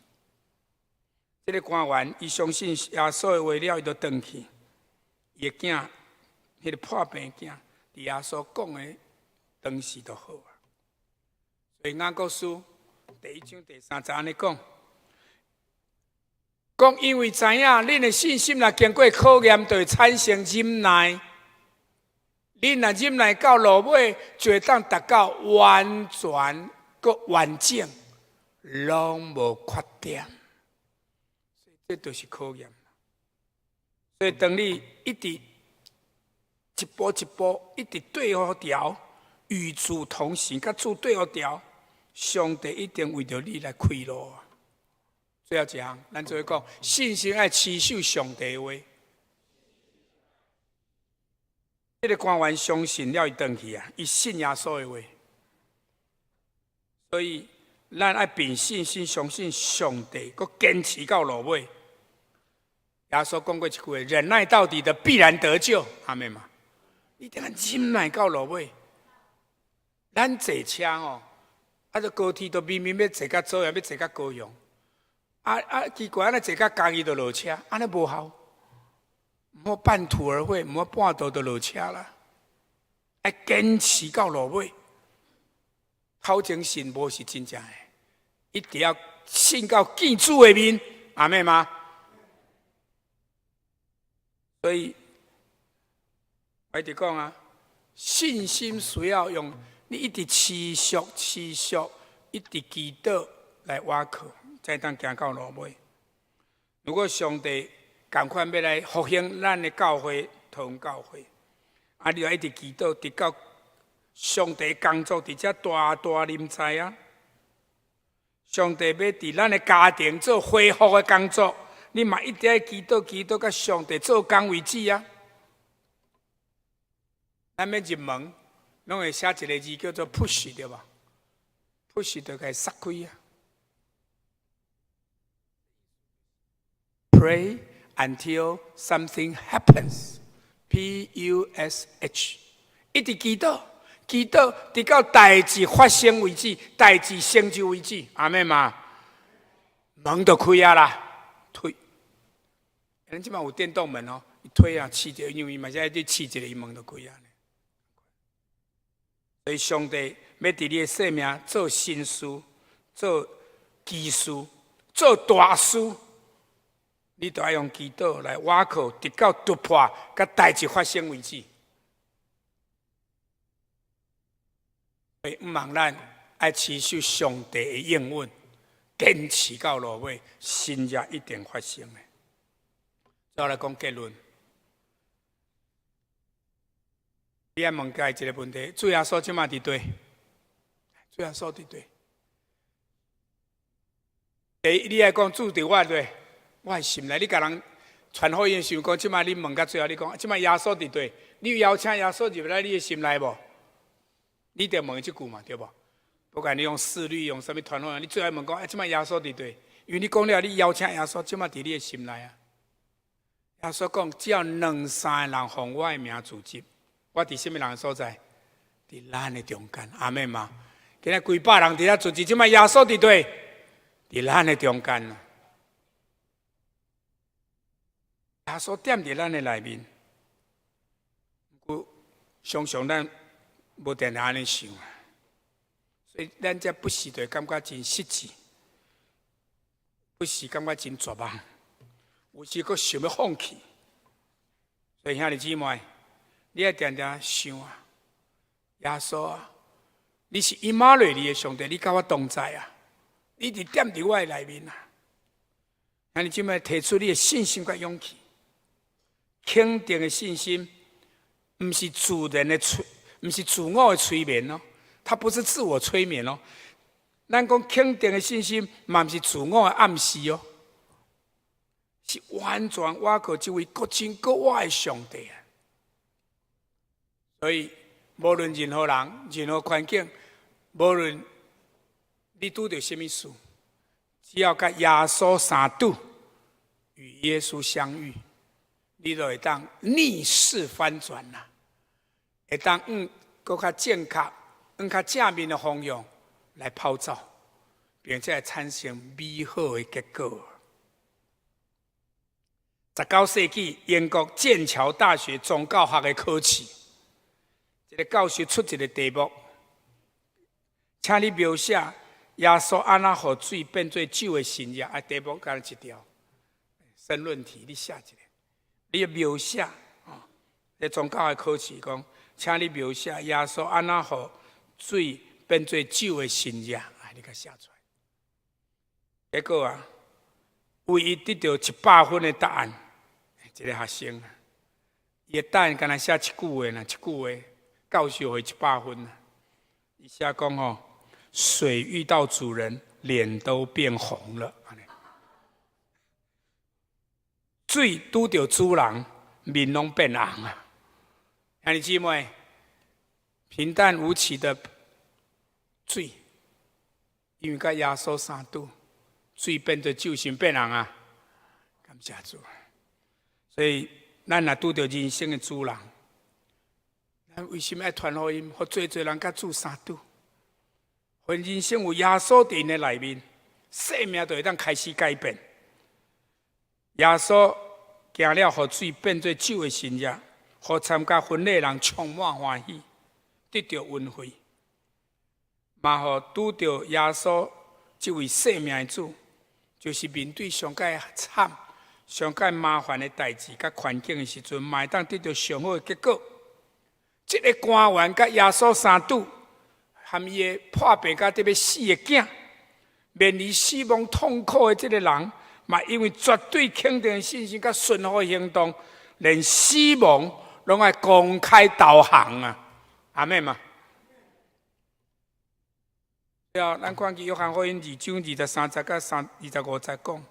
这个官员，伊相信耶稣的话了，伊就回去。伊的囝，迄个破病囝，伫耶稣讲的当时就好啊。所以雅各书第1章第3节安尼讲，因为知影恁的信心若经过考验，就会产生忍耐。恁若忍耐到落尾，就会当达到完全搁完整，拢无缺点。这就是考验。所以当你一直一步一步一直对好调，与主同行，甲主对好调，上帝一定为着你来开路。最后一项，咱就会讲，信心爱持守上帝的话。这个官员相信了，伊回去啊，伊信耶稣的话。所以，咱爱凭信心相信上帝，佮坚持到落尾。耶稣讲过一句话：“忍耐到底的，必然得救。”阿妹嘛，你定要忍耐到落尾。咱坐车哦，就高铁都明明要坐甲左，也要坐甲高雄。奇怪，安尼坐甲家己就落车，安尼无效。唔好半途而废，唔好半途就落车啦。爱坚持到落尾，口前信无是真正的，一定要信到见主的面，阿妹吗？所以，我一直讲啊，信心需要用你一直持续、一直祈祷来挖靠，才当行到落尾。如果上帝赶快要来复兴咱的教会、同教会，啊，你要一直祈祷，直到上帝工作伫遮大大临在啊！上帝要伫咱的家庭做恢复的工作。你嘛一直要祈祷，甲上帝做工为止啊！咱要入门，拢会写一个字叫做 push， 对吧 ？push 就该撒开啊 ！Pray until something happens. P-U-S-H， 一直祈祷，直到代志发生为止，代志成就为止。阿妹嘛，门就开啊啦！推，咱即摆有电动门哦，一推啊，试着，因为嘛，现在试一个门就开啊。所以上帝要伫你的生命做新事、做奇事、做大事，你都要用祈祷来挖靠，直到突破，甲代志发生为止。所以，毋茫咱爱持守上帝的应允，坚持到落尾，新约一定发生的。再来讲结论，你爱问家一个问题：主耶稣即马伫对？主耶稣伫对？你爱讲主伫我对？我的心内，你甲人传福音想讲，即马你问到最后，你讲即马耶稣伫对？你有邀请耶稣入来你的心内无？你得问这句嘛，对不？不管你用视律，用什么传福音，你最后问讲，即马耶稣伫对？因为你讲了，你邀请耶稣，即马伫你的心内啊。耶稣讲，只要2、3个人奉我的名组织，我伫什么人的所在？伫咱的中间，阿妹嘛。今仔几百人伫遐组织，即马耶稣伫对？伫咱的中间啊。耶稣踮伫咱的内面，不过常常咱无定定安尼想啊，所以咱才不时就感觉真失志，不时感觉真绝望，有时佫想要放弃。所以兄弟姊妹，你要常常想啊，耶稣啊，你是以马内利的上帝，你甲我同在啊，你伫踮伫我的内面啊。兄弟姊妹，提出你的信心甲勇气，肯定的信心，不是自然的不是自我的催眠哦，它不是自我催眠哦。咱讲肯定的信心，嘛不是自我的暗示哦，是完全我靠这位各真各我的上帝啊。所以，无论任何人、任何环境，无论你拄到什么事，只要甲耶稣相拄，与耶稣相遇，你就会当逆势翻转啦，会当更较正确、更较正面的方向来跑走，并且产生美好的结果。19世纪英国剑桥大学宗教学的考试，一个教授出一个题目，请你描写耶稣安怎互水变做酒的神迹。题目干一条申论题，你写一个，你要描写啊。这宗教的考试讲，请你描写耶稣安怎互水变做酒的神迹。你甲写出来。结果啊，唯一得到100分的答案，一个学生啊，伊的答案敢若写一句话呢，一句话，教授会100分啊。伊写讲吼，水遇到主人，脸都变红了。水拄到主人，面拢变红啊！兄弟姊妹，平淡无奇的水，因为甲耶稣相拄，水变做酒，心变红啊！感谢主。所以，咱若拄到人生的主人，咱为什么要传福音，互最侪人甲主相拄？互人生有耶稣伫因的内面，生命就会当开始改变。耶稣行了，互水变做酒的神迹，互参加婚礼人充满欢喜，得到恩惠。嘛，互拄到耶稣这位生命的主，就是面对上界惨、上界麻烦的代志、甲环境的时阵，嘛会当得到上好的结果。这个官员甲耶稣相拄，含伊的破病甲得要死的囝，面临死亡痛苦的这个人。嘛，因为绝对肯定的信心甲顺服的行动，连死亡拢爱公开导航啊！阿妹嘛，了，咱看去约翰福音2章23节到25节讲，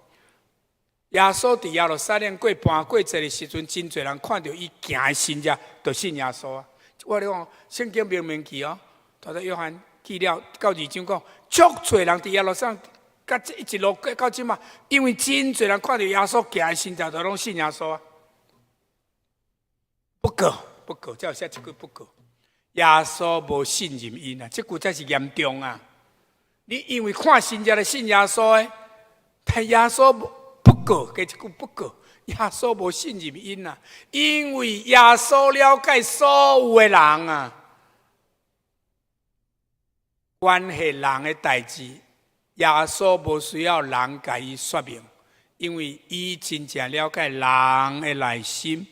耶稣伫耶路撒冷过半过节的时阵，真侪人看到伊行的神迹，就信耶稣啊！我咧讲，圣经明明记哦，他在约翰记了到2章讲，足侪人伫耶路撒冷。甲一路过到即嘛，因为真侪人看到耶稣行的神迹，就拢信耶稣啊。不过，才有写一句不过，耶稣无信任因啊，这句才是严重啊！你因为看神迹来信耶稣的，但耶稣不过，加一句不过，耶稣无信任因啊，因为耶稣了解所有的人啊，关系人的代志。耶稣无需要人甲伊说明，因为伊真正了解人的内心。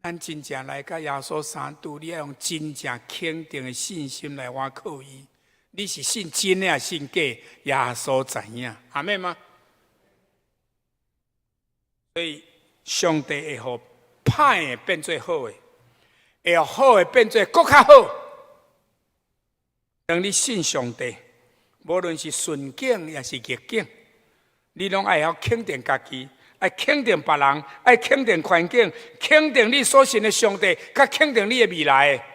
咱真正来甲耶稣相拄，你要用真正肯定的信心来挖靠伊。你是信真的还是信假？耶稣知影，阿妹吗？所以上帝会互歹的变做好的，会互好的变做更较好。当你信上帝。无论是顺境也是逆境，你拢爱晓肯定家己，爱肯定别人，爱肯定环境，肯定你所信的上帝，甲肯定你的未来。人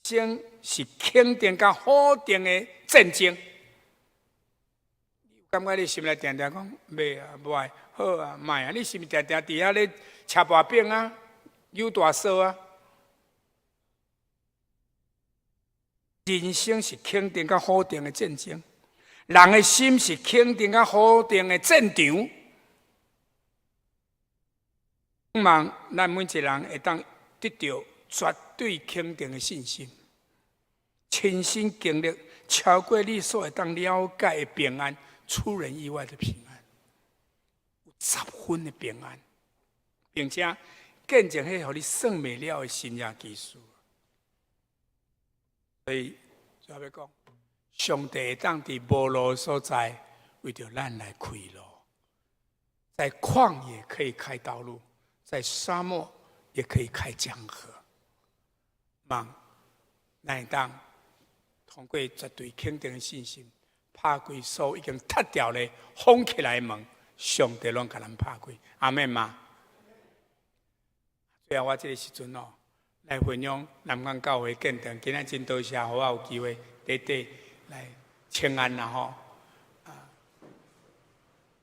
生是肯定甲否定的战争。你感觉你心内定定讲袂啊，袂好啊，歹啊？你是毋是定定伫遐咧吃薄饼啊，有大嫂啊？人生是肯定甲否定的战争，人的心是肯定甲否定的战场。希望咱每一个人会当得到绝对肯定的信心，亲身经历超过你所会当了解的平安，出人意外的平安，有10分的平安，并且见证迄互你算未了的新约技术。所以，就要讲，上帝会当伫无路所在，为着咱来开路，在旷野可以开道路，在沙漠也可以开江河。望咱会当通过绝对肯定的信心，拍开所有已经塌掉的封起来的门，上帝拢甲咱拍开。阿们嘛。最后我这个时阵哦，来分享南港教会见证，今仔真多谢，互我有机会短来请安啦吼。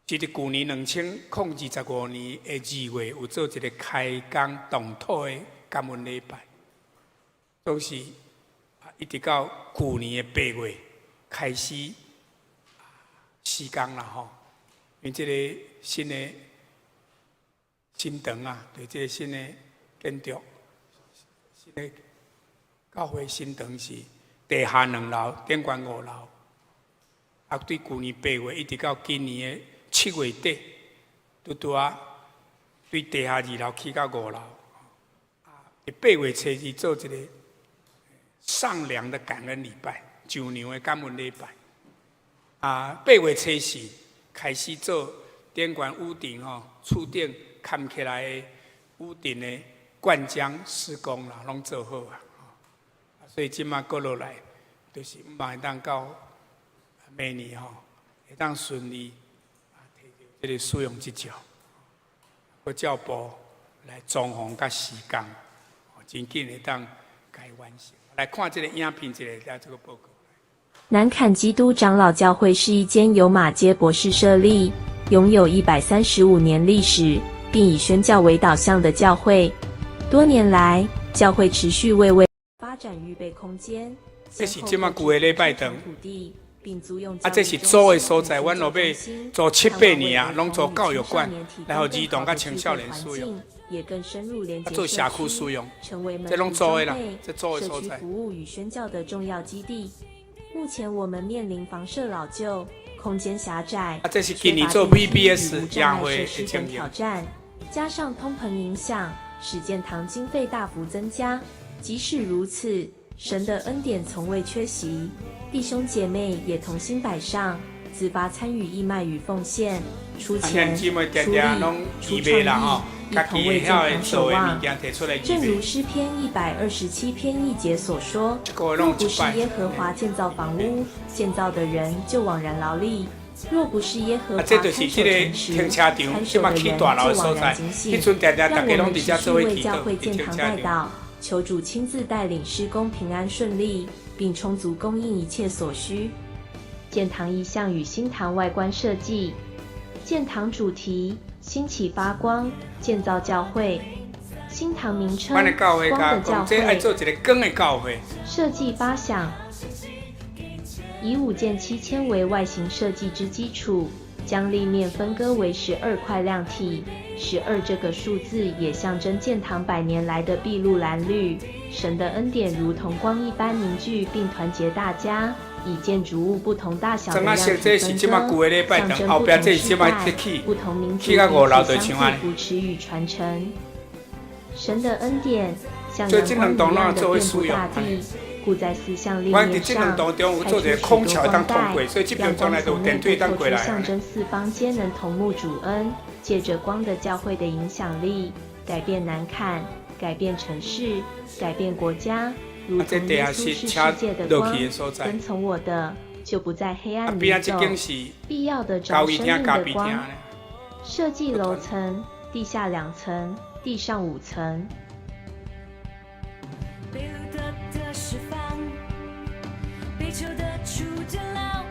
是伫旧年2025年的2月，有做一个开工动土的感恩礼拜，总是一直到旧年的8月开始施工啦吼。因为这个新堂啊，对这个新的建筑，新的教会新堂是地下2楼，顶悬5楼。啊，对旧年8月一直到今年的7月底，拄啊，对地下2楼起到5楼。8月初2做一个上梁的感恩礼拜，上梁的感恩礼拜。8月初4开始做顶悬屋顶吼，厝顶砍起来的屋顶的灌浆施工啦，拢做好啊。所以即马过落来，就是毋会当到明年吼，会当顺利摕到这个使用执照，国教部来装潢甲施工，真紧会当该完成。来看这个影片，来这个报告。南坎基督长老教会是一间由马街博士设立，拥有135年历史，并以宣教为导向的教会。多年来，教会持续为发展预备空间。这是即马旧的礼拜堂，这是租租的所在，阮落尾租7、8年啊，拢租教育馆，然后儿童甲青少年使用，也更深入连接做社区使用，这拢租的啦，这租的所在。服务与宣教的重要基地。目前我们面临房舍老旧、空间狭窄、这是今年做 VBS 教会的设施等挑战，加上通膨影响，使建堂经费大幅增加。即使如此，神的恩典从未缺席，弟兄姐妹也同心摆上，自发参与义卖与奉献，出钱、出力、出创意，以同为健康守望。正如诗篇127篇1节所说：“若不是耶和华建造房屋，建造的人就枉然劳力；若不是耶和华看守城池，看守的人就枉然警醒。”让我们持续为教会建堂代祷，求主亲自带领施工平安顺利，并充足供应一切所需。建堂意象与新堂外观设计。建堂主题：兴起发光，建造教会。新堂名称：光的教会。设计8项，以5件漆纤为外形设计之基础，将立面分割为12块亮体。12这个数字也象征建堂100年来的筚路蓝缕。神的恩典如同光一般凝聚并团结大家，以建筑物不同大小的样体分割，象征不同时代、不同民族彼此相互扶持与传承。神的恩典像阳光一样的遍布大地，故在4项立面上开出许多光带，让光从内部透出，象征4方皆能同沐主恩。借着光的教会的影响力，改变南坎，改变城市，改变国家，如同耶稣是世界的光。跟从我的，就不在黑暗里走。必要的找生命的光。设计楼层，地下2层，地上5层。被掳的释放，被囚的出监牢，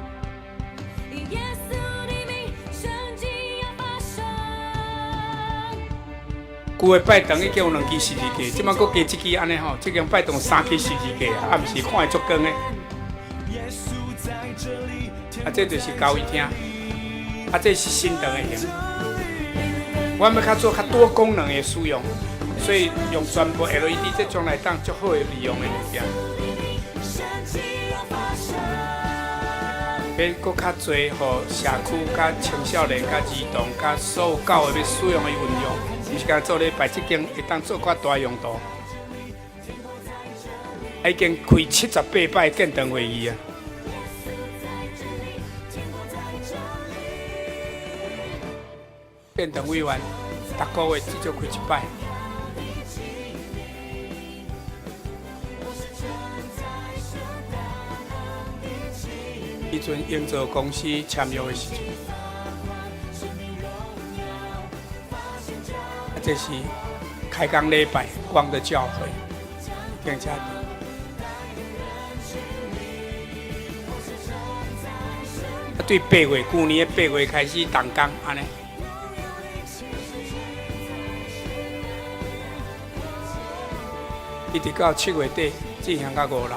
以耶稣的名，神迹要发生。旧的拜堂已经有2支12架，即摆佫加1支安尼吼，即间拜堂3支12架啊，毋是看会足光的。这就是交易厅，这是新堂的型。我们要做较多功能的使用，所以用全部 LED 这将来当足好的利用的物件。要搁较侪，互社区、甲青少年、甲儿童、甲所有教会要使用的运用，毋是讲做礼拜，即间会当做较大用途。已经开78摆建堂会议啊！建堂委员，逐个月至少开1摆。以前营造公司签约的时阵，这是开工礼拜，光的教会，更加的。对8月，去年的8月开始动工，安尼。一直到7月底进行到5楼。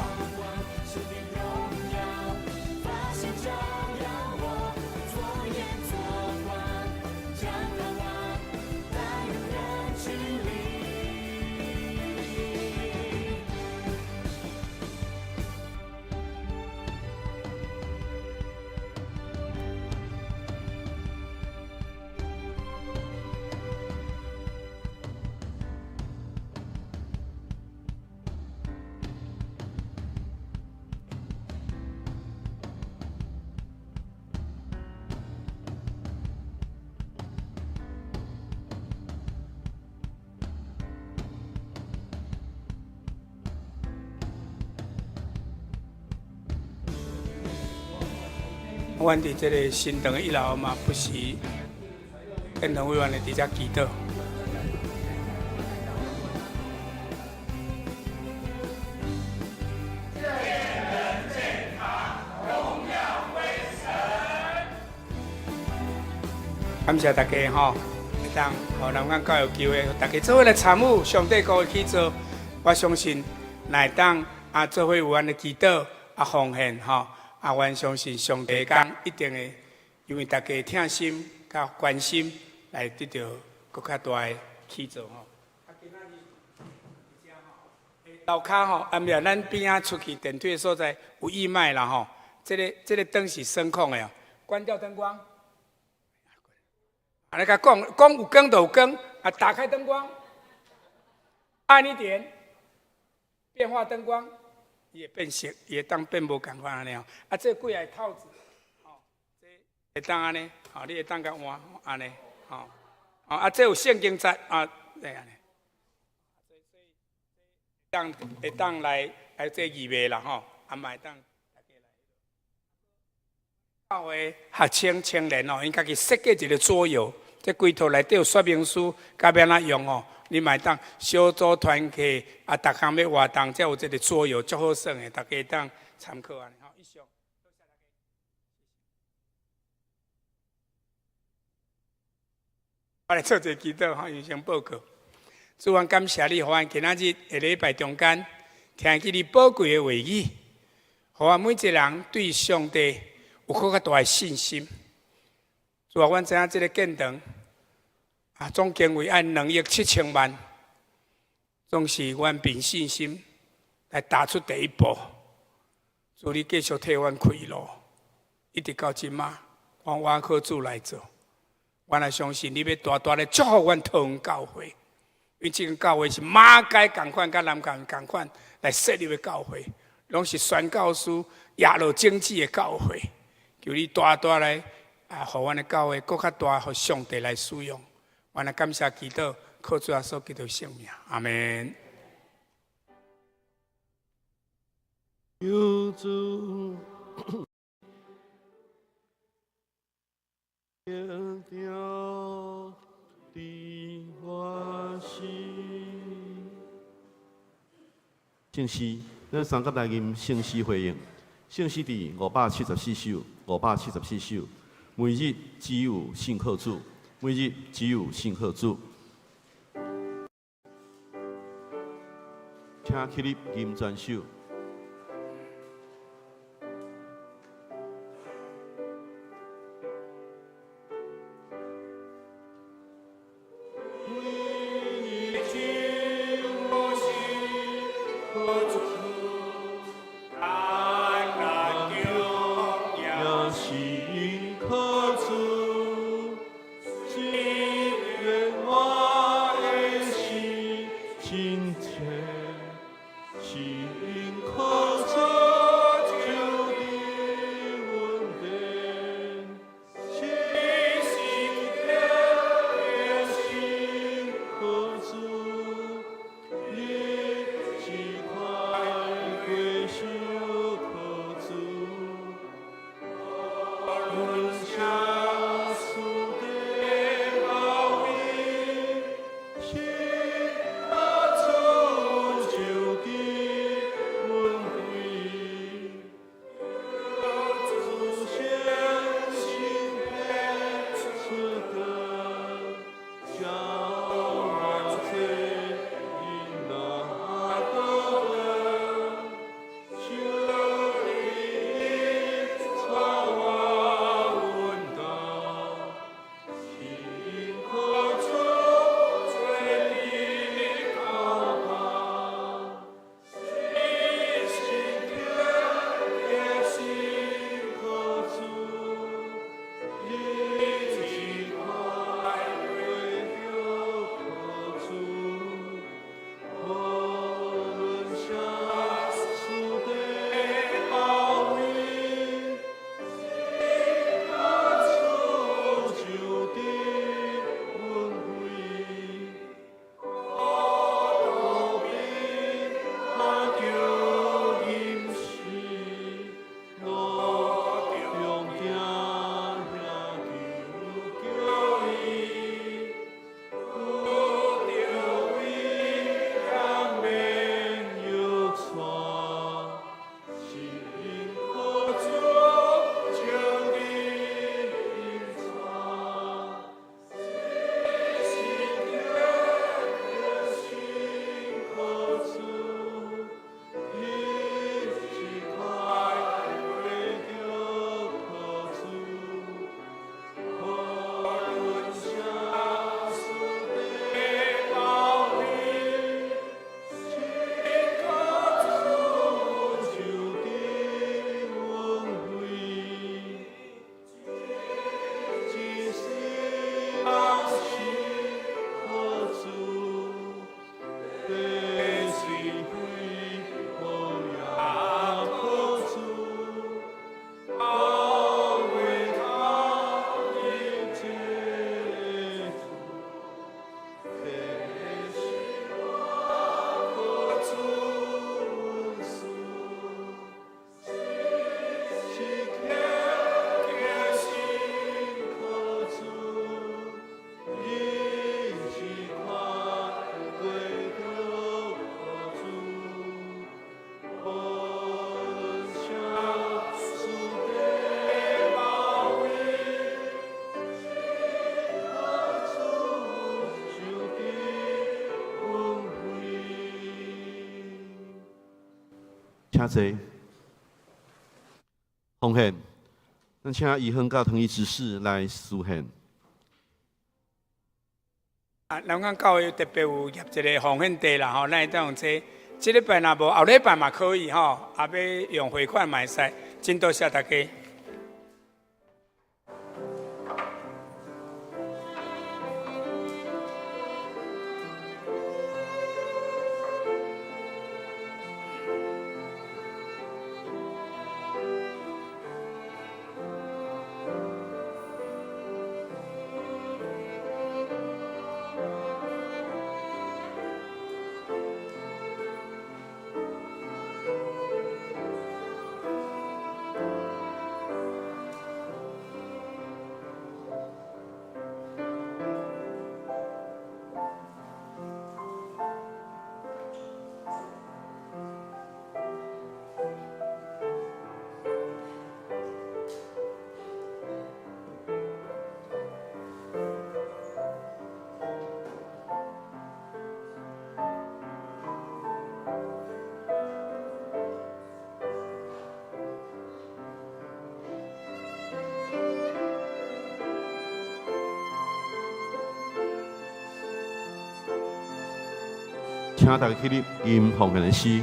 阮伫这个新堂1楼嘛，不时建堂委员的伫遮祈祷。感谢大家吼，会当互南港教育机会，大家做伙来参与上帝教会去做。我相信，来当做伙有安的祈祷奉献吼。我相信上帝讲一定会，因为大家疼心、甲关心，来得到更较大的起造吼。楼骹吼，暗夜咱边仔出去电梯的所在有义卖啦吼。这个灯是声控的哦，关掉灯光。啊，你甲讲有光就有光，打开灯光，暗一点，变化灯光。也变色，也当变无共款安尼哦。这几个套子，这会当安尼，你会当甲换安尼，这有圣经节对安尼。会当来这预备啦嘛会当大家来。教会学青青年因家己设计一个桌游，这规套内底有说明书，甲要安怎用你买当小组团契逐项要活动，才有这个桌游，足好耍的，大家当参考安尼以上。我来做一个祈祷影响报告。主啊，感谢你，互阮今仔日下礼拜中间听起你宝贵的话语，互阮每一个人对上帝有更较大的信心。主啊，阮知影这个建堂。总经费按2亿7千万，总是阮凭信心来踏出第一步。主，你继续替阮开路，一直到即马，我靠主来做。我也相信你要大大的祝福阮桃园教会，因为这个教会是马街同款，甲南港同款来设立的教会，拢是宣教师亚罗经济的教会。求你大大来互阮的教会更较大，互上帝来使用。我来感谢祈祷，靠主耶稣基督圣名，阿门。有主，定定的我心。圣诗，咱三甲来吟圣诗回应。圣诗第574首，574首，每日只有信靠主。每日只有信靠主，请起立吟全首。请坐。奉献，咱请义亨甲同伊执事来施献。南港教会特别有业一个奉献地啦，吼，咱会当用这。这礼拜若无，后礼拜嘛可以吼，也要用汇款嘛会使。真多谢大家。请大家起立，吟奉献的诗。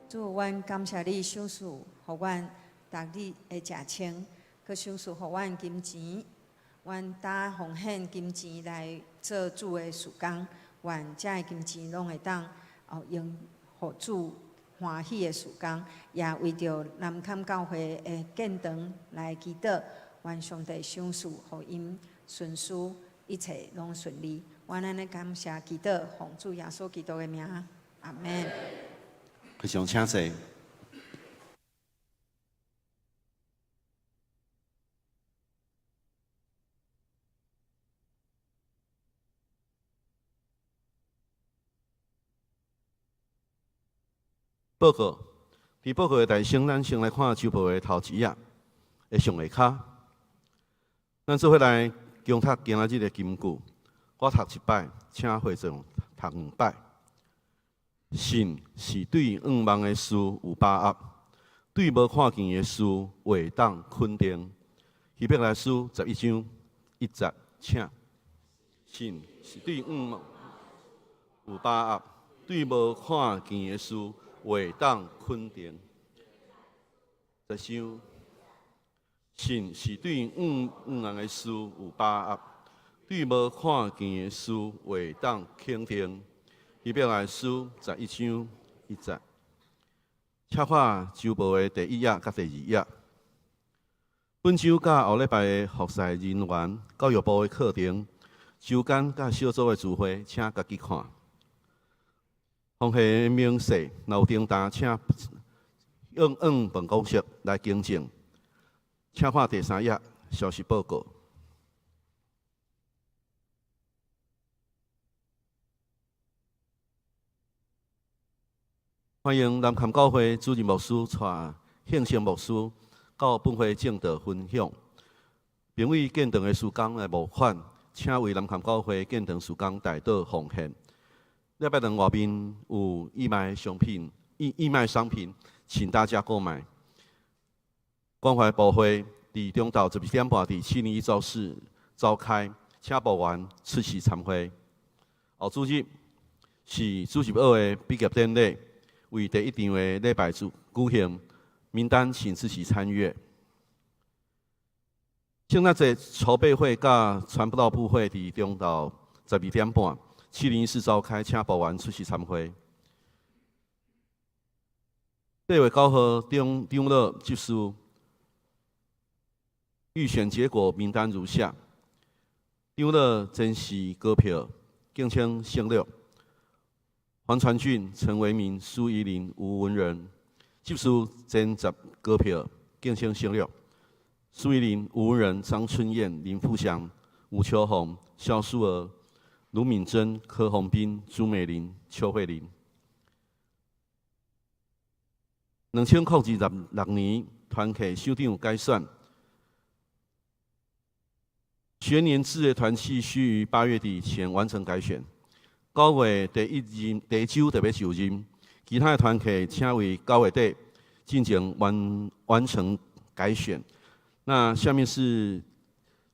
主，阮感谢你赏赐，互阮逐日会食穿，佮赏赐互阮金钱。阮打奉献金钱来做主的事工，愿遮的金钱拢会当用互主欢喜的事工，也为着南坎教会的建堂来祈祷，愿上帝赏赐，互因顺遂，一切拢顺利。阮安尼感谢祈祷，奉主耶稣基督的名，阿门。非常请坐。报告，伫报告的内省，咱先来看周报的头一页的上下骹。咱做伙来共读今仔日的金句，我读一摆，请会众读2摆。神是对仰望的事有把握，对无看见的事会当肯定。希伯来书11章1节，请。神是对仰望有把握，对无看见的事会当肯定。10章，神是对仰望的事有把握，对无看见的事会当肯定。希伯来书11章1节，请看周报的第1页甲第2页。本周甲后礼拜的服侍人员、教育部的课程、周间甲小组的聚会，请家己看。奉献的明细，若有订单，请办公室来更正。请看第3页消息报告。欢迎南坎教会主任牧师带庆生牧师到本会正道分享。评为建堂的事工的募款，请为南坎教会建堂事工大道奉献。礼拜2外面有义卖商品，请大家购买。关怀部会伫中昼11点半伫721教室召开，请部员出席参会。后主日是主席学的毕业典礼。为第1场的礼拜举行，名单请自己参阅。圣诞节筹备会甲传布道部会伫中昼12点半704召开，请部员出席参会。8月9号中乐技术预选结果名单如下：中乐真实歌票，竞称省略。黄传俊、陈维民、苏怡林、吴文仁，技术真10歌票，竞称省略。苏怡林、吴文仁、张春燕、林富祥、吴秋红、肖淑娥、卢敏珍、柯宏斌、朱美玲、邱慧玲。2026年团契首长改选，学年制的团契需于8月底前完成改选。9月第一周特别就任，其他的团契请为9月底进行完成改选。那下面是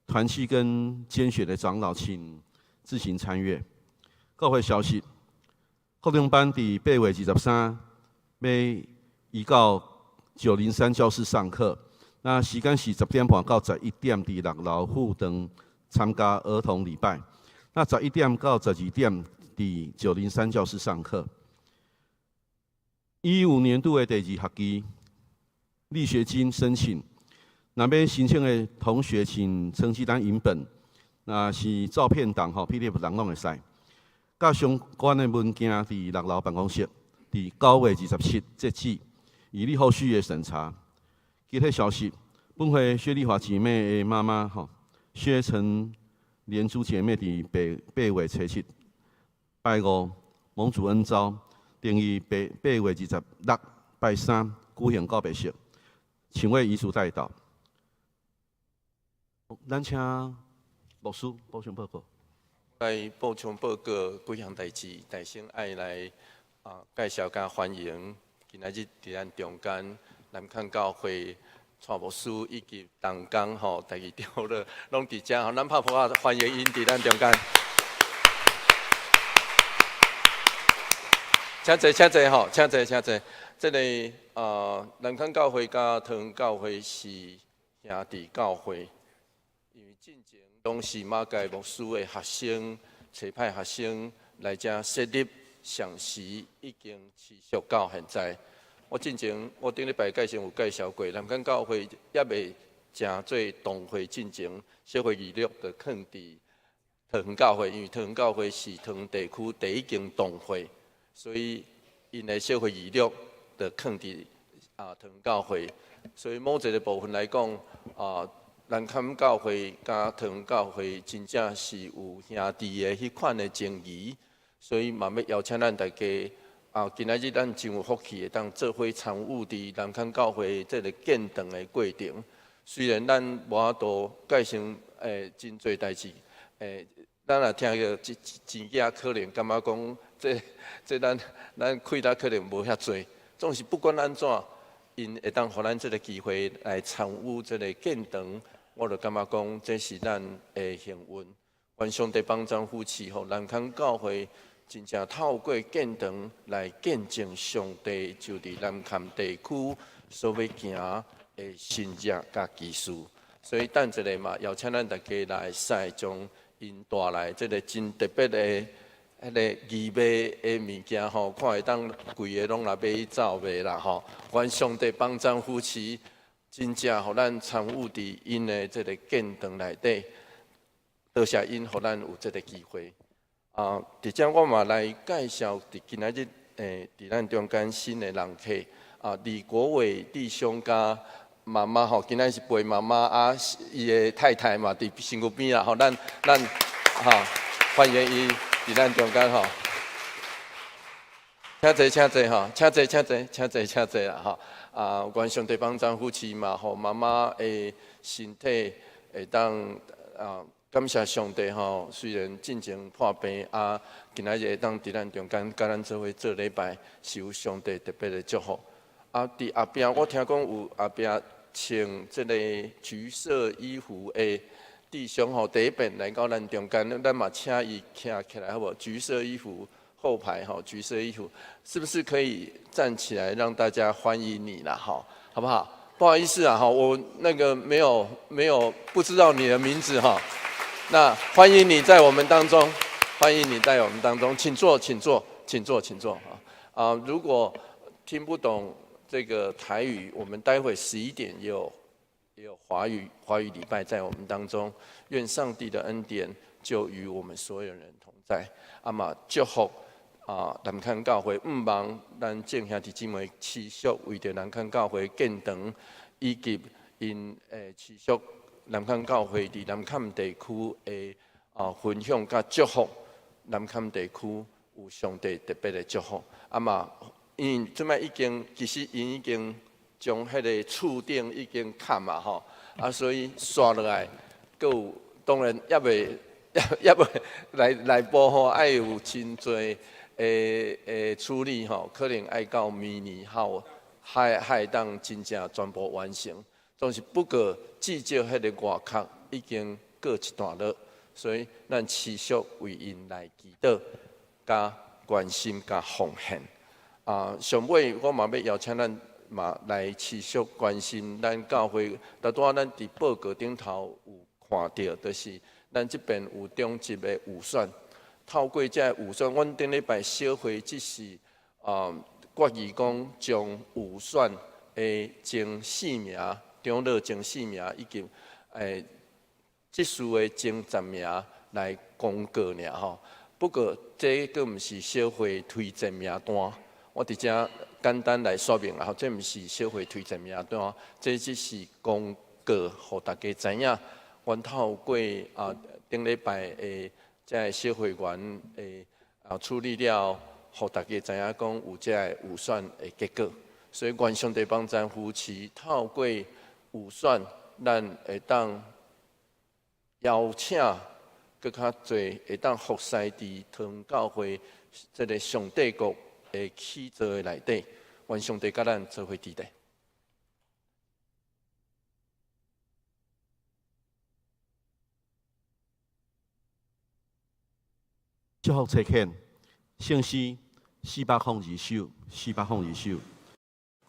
团契跟监选的长老，请自行参阅。各会消息：高中班伫8月23要移到903教室上课，那时间是10点半到11点，伫6楼附堂参加儿童礼拜。那11点到12点，伫903教室上课。15年度的第2学期励学金申请。若要申请的同学，请成绩单影本，那是照片档PDF 档拢会使。甲相关的文件伫6楼办公室，伫9月27截止，以利后续的审查。其他消息，本会薛丽华姐妹的妈妈薛陈莲珠姐妹伫8月17拜5蒙主恩召，定于8月26拜3举行告别式，请为遗属代祷。咱请牧师补充报告。来补充报告几项代志，大先爱来介绍甲欢迎今仔日伫咱中间南崁教会蔡牧师以及同工第2长老拢伫遮咱拍拍欢迎因伫咱中间。请坐，请坐请坐，请坐。这个南崁教会甲桃园教会是兄弟教会。因为进前拢是马街牧师的学生，找派学生来遮设立上时，已经持续到现在。我进前我顶礼拜介绍有介绍过，南崁教会也未正做同会进前，社会娱乐就放伫桃园教会，因为桃园教会是桃园地区第1间同会，所以因的社会娱乐就放伫桃园教会。所以某一个部分来讲南崁教会甲桃园教会真正是有兄弟的迄款的情谊，所以嘛要邀请咱大家今仔日咱真有福气会当做伙参与伫南崁教会这个建堂的过程。虽然咱无法度介绍真侪代志，咱也听个钱额可能感觉讲这咱开达可能无遐侪，总是不管安怎，因会当互咱这个机会来参与这个建堂。我就感觉讲，这是咱的幸运。愿上帝帮助扶持，互南崁教会真正透过建堂来见证上帝就伫南崁地区所要行的新约甲技术。所以等一下嘛，邀请咱大家来使将因带来这个真特别的迄个义卖的物件看会当规个拢来买走卖啦愿上帝帮助扶持。真正互咱参与伫因的这个建堂内底，多谢因，互咱有这个机会。伫遮我嘛来介绍伫今仔日伫咱中间新的人客李国伟弟兄甲妈妈今仔是陪妈妈伊的太太嘛伫身躯边啦咱欢迎伊伫咱中间请坐，请坐请坐，请坐，请坐，请坐啦愿上帝帮助扶持嘛，互妈妈的身体会当感谢上帝虽然进前破病今仔日会当伫咱中间，甲咱做伙做礼拜，是有上帝特别的祝福。伫后壁我听讲有后壁穿这个橘色衣服的弟兄第一遍来到咱中间，咱嘛请伊站起来好无？橘色衣服。后排橘色衣服，是不是可以站起来让大家欢迎你啦？好不好？不好意思啊，哈，我那个没有不知道你的名字哈。那欢迎你在我们当中，欢迎你在我们当中，请坐，请坐，请坐，请坐啊！如果听不懂这个台语，我们待会11点也有华语礼拜在我们当中。愿上帝的恩典就与我们所有人同在。阿嘛，祝福南崁教会，毋望咱众兄弟姊妹持续为着南崁教会建堂，以及因持续南崁教会伫南崁地区的分享甲祝福，南崁地区有上帝特别的祝福。啊嘛，因即摆其实因已经将迄个厝顶已经砍嘛吼，所以刷落来，佮有当然也未来补吼，爱有真侪处理吼，可能爱到明年后，还当真正全部完成。总是不过至少迄个外壳已经过一段落，所以咱持续为因来祈祷、加关心、加奉献。上尾我嘛要邀请咱嘛来持续关心咱教会。大多咱伫报告顶头有看到，就是咱这边有中级的预算。透过这预算，阮顶礼拜小会只是决议讲将预算的前4名、中乐前4名以及即数的前10名来公告尔吼。不过这个毋是小会推荐名单，我伫遮简单来说明啊，这毋是小会推荐名单，这只是公告，互大家知影。阮透过顶礼拜这小会员处理了，互大家知影讲有这预算的结果。所以愿上帝帮咱扶持，透过预算，咱会当邀请更较侪会当服侍伫堂教会这个上帝国的起造的内底，愿上帝甲咱做伙伫咧。祝福册献，圣诗402首，402首。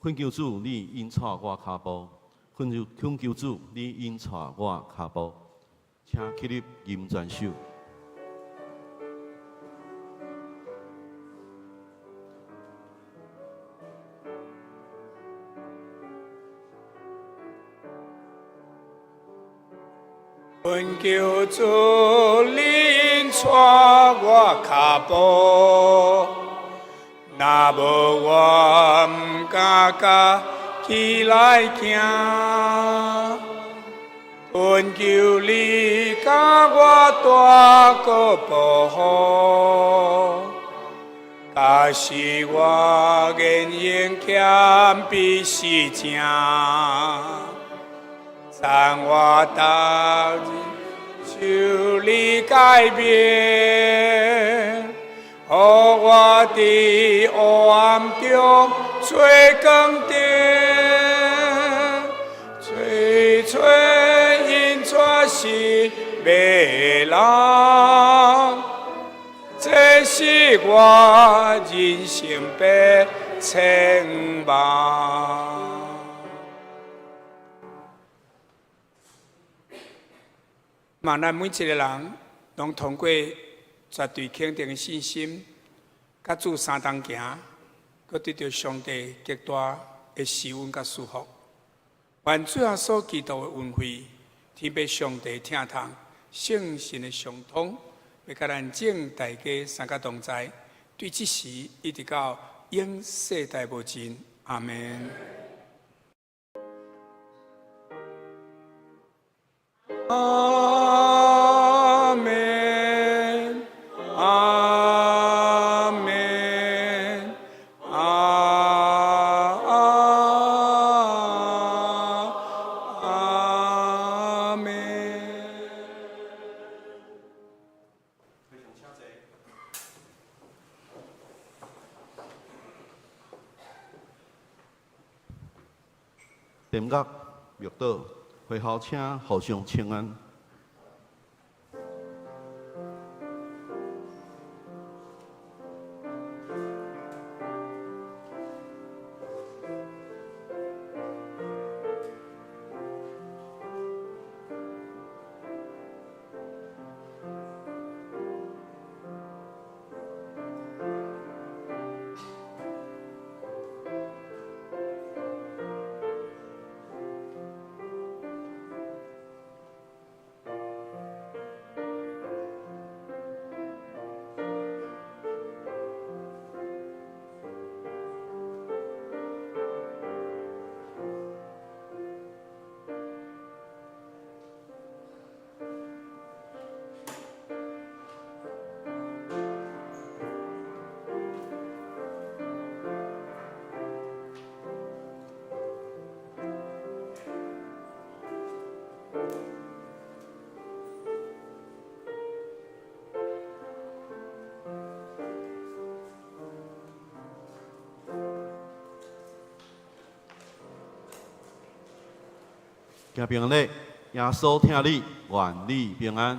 恳求主，你引带我脚步；恳求主，你引带我脚步。请起立吟全首。恳求主，你引带我脚步，若无我毋敢甲起来行。恳求你甲我大个保护，假使我言行欠卑是正，但我当求你改变，予我伫黑暗中做光点，吹因却是迷人，这是我人生的称望。嘛，咱每一个人拢通过绝对肯定的信心，甲主相同行，佮得到上帝极大的施恩甲祝福。愿最后所祈祷的恩惠，天父上帝听从，圣神的相通，要甲咱众大家三甲同在，对即时一直到永世代无尽。阿门。阿门，阿门，阿门。点角玉岛，会后请互相请安。行平安礼，耶稣听你，愿你平安。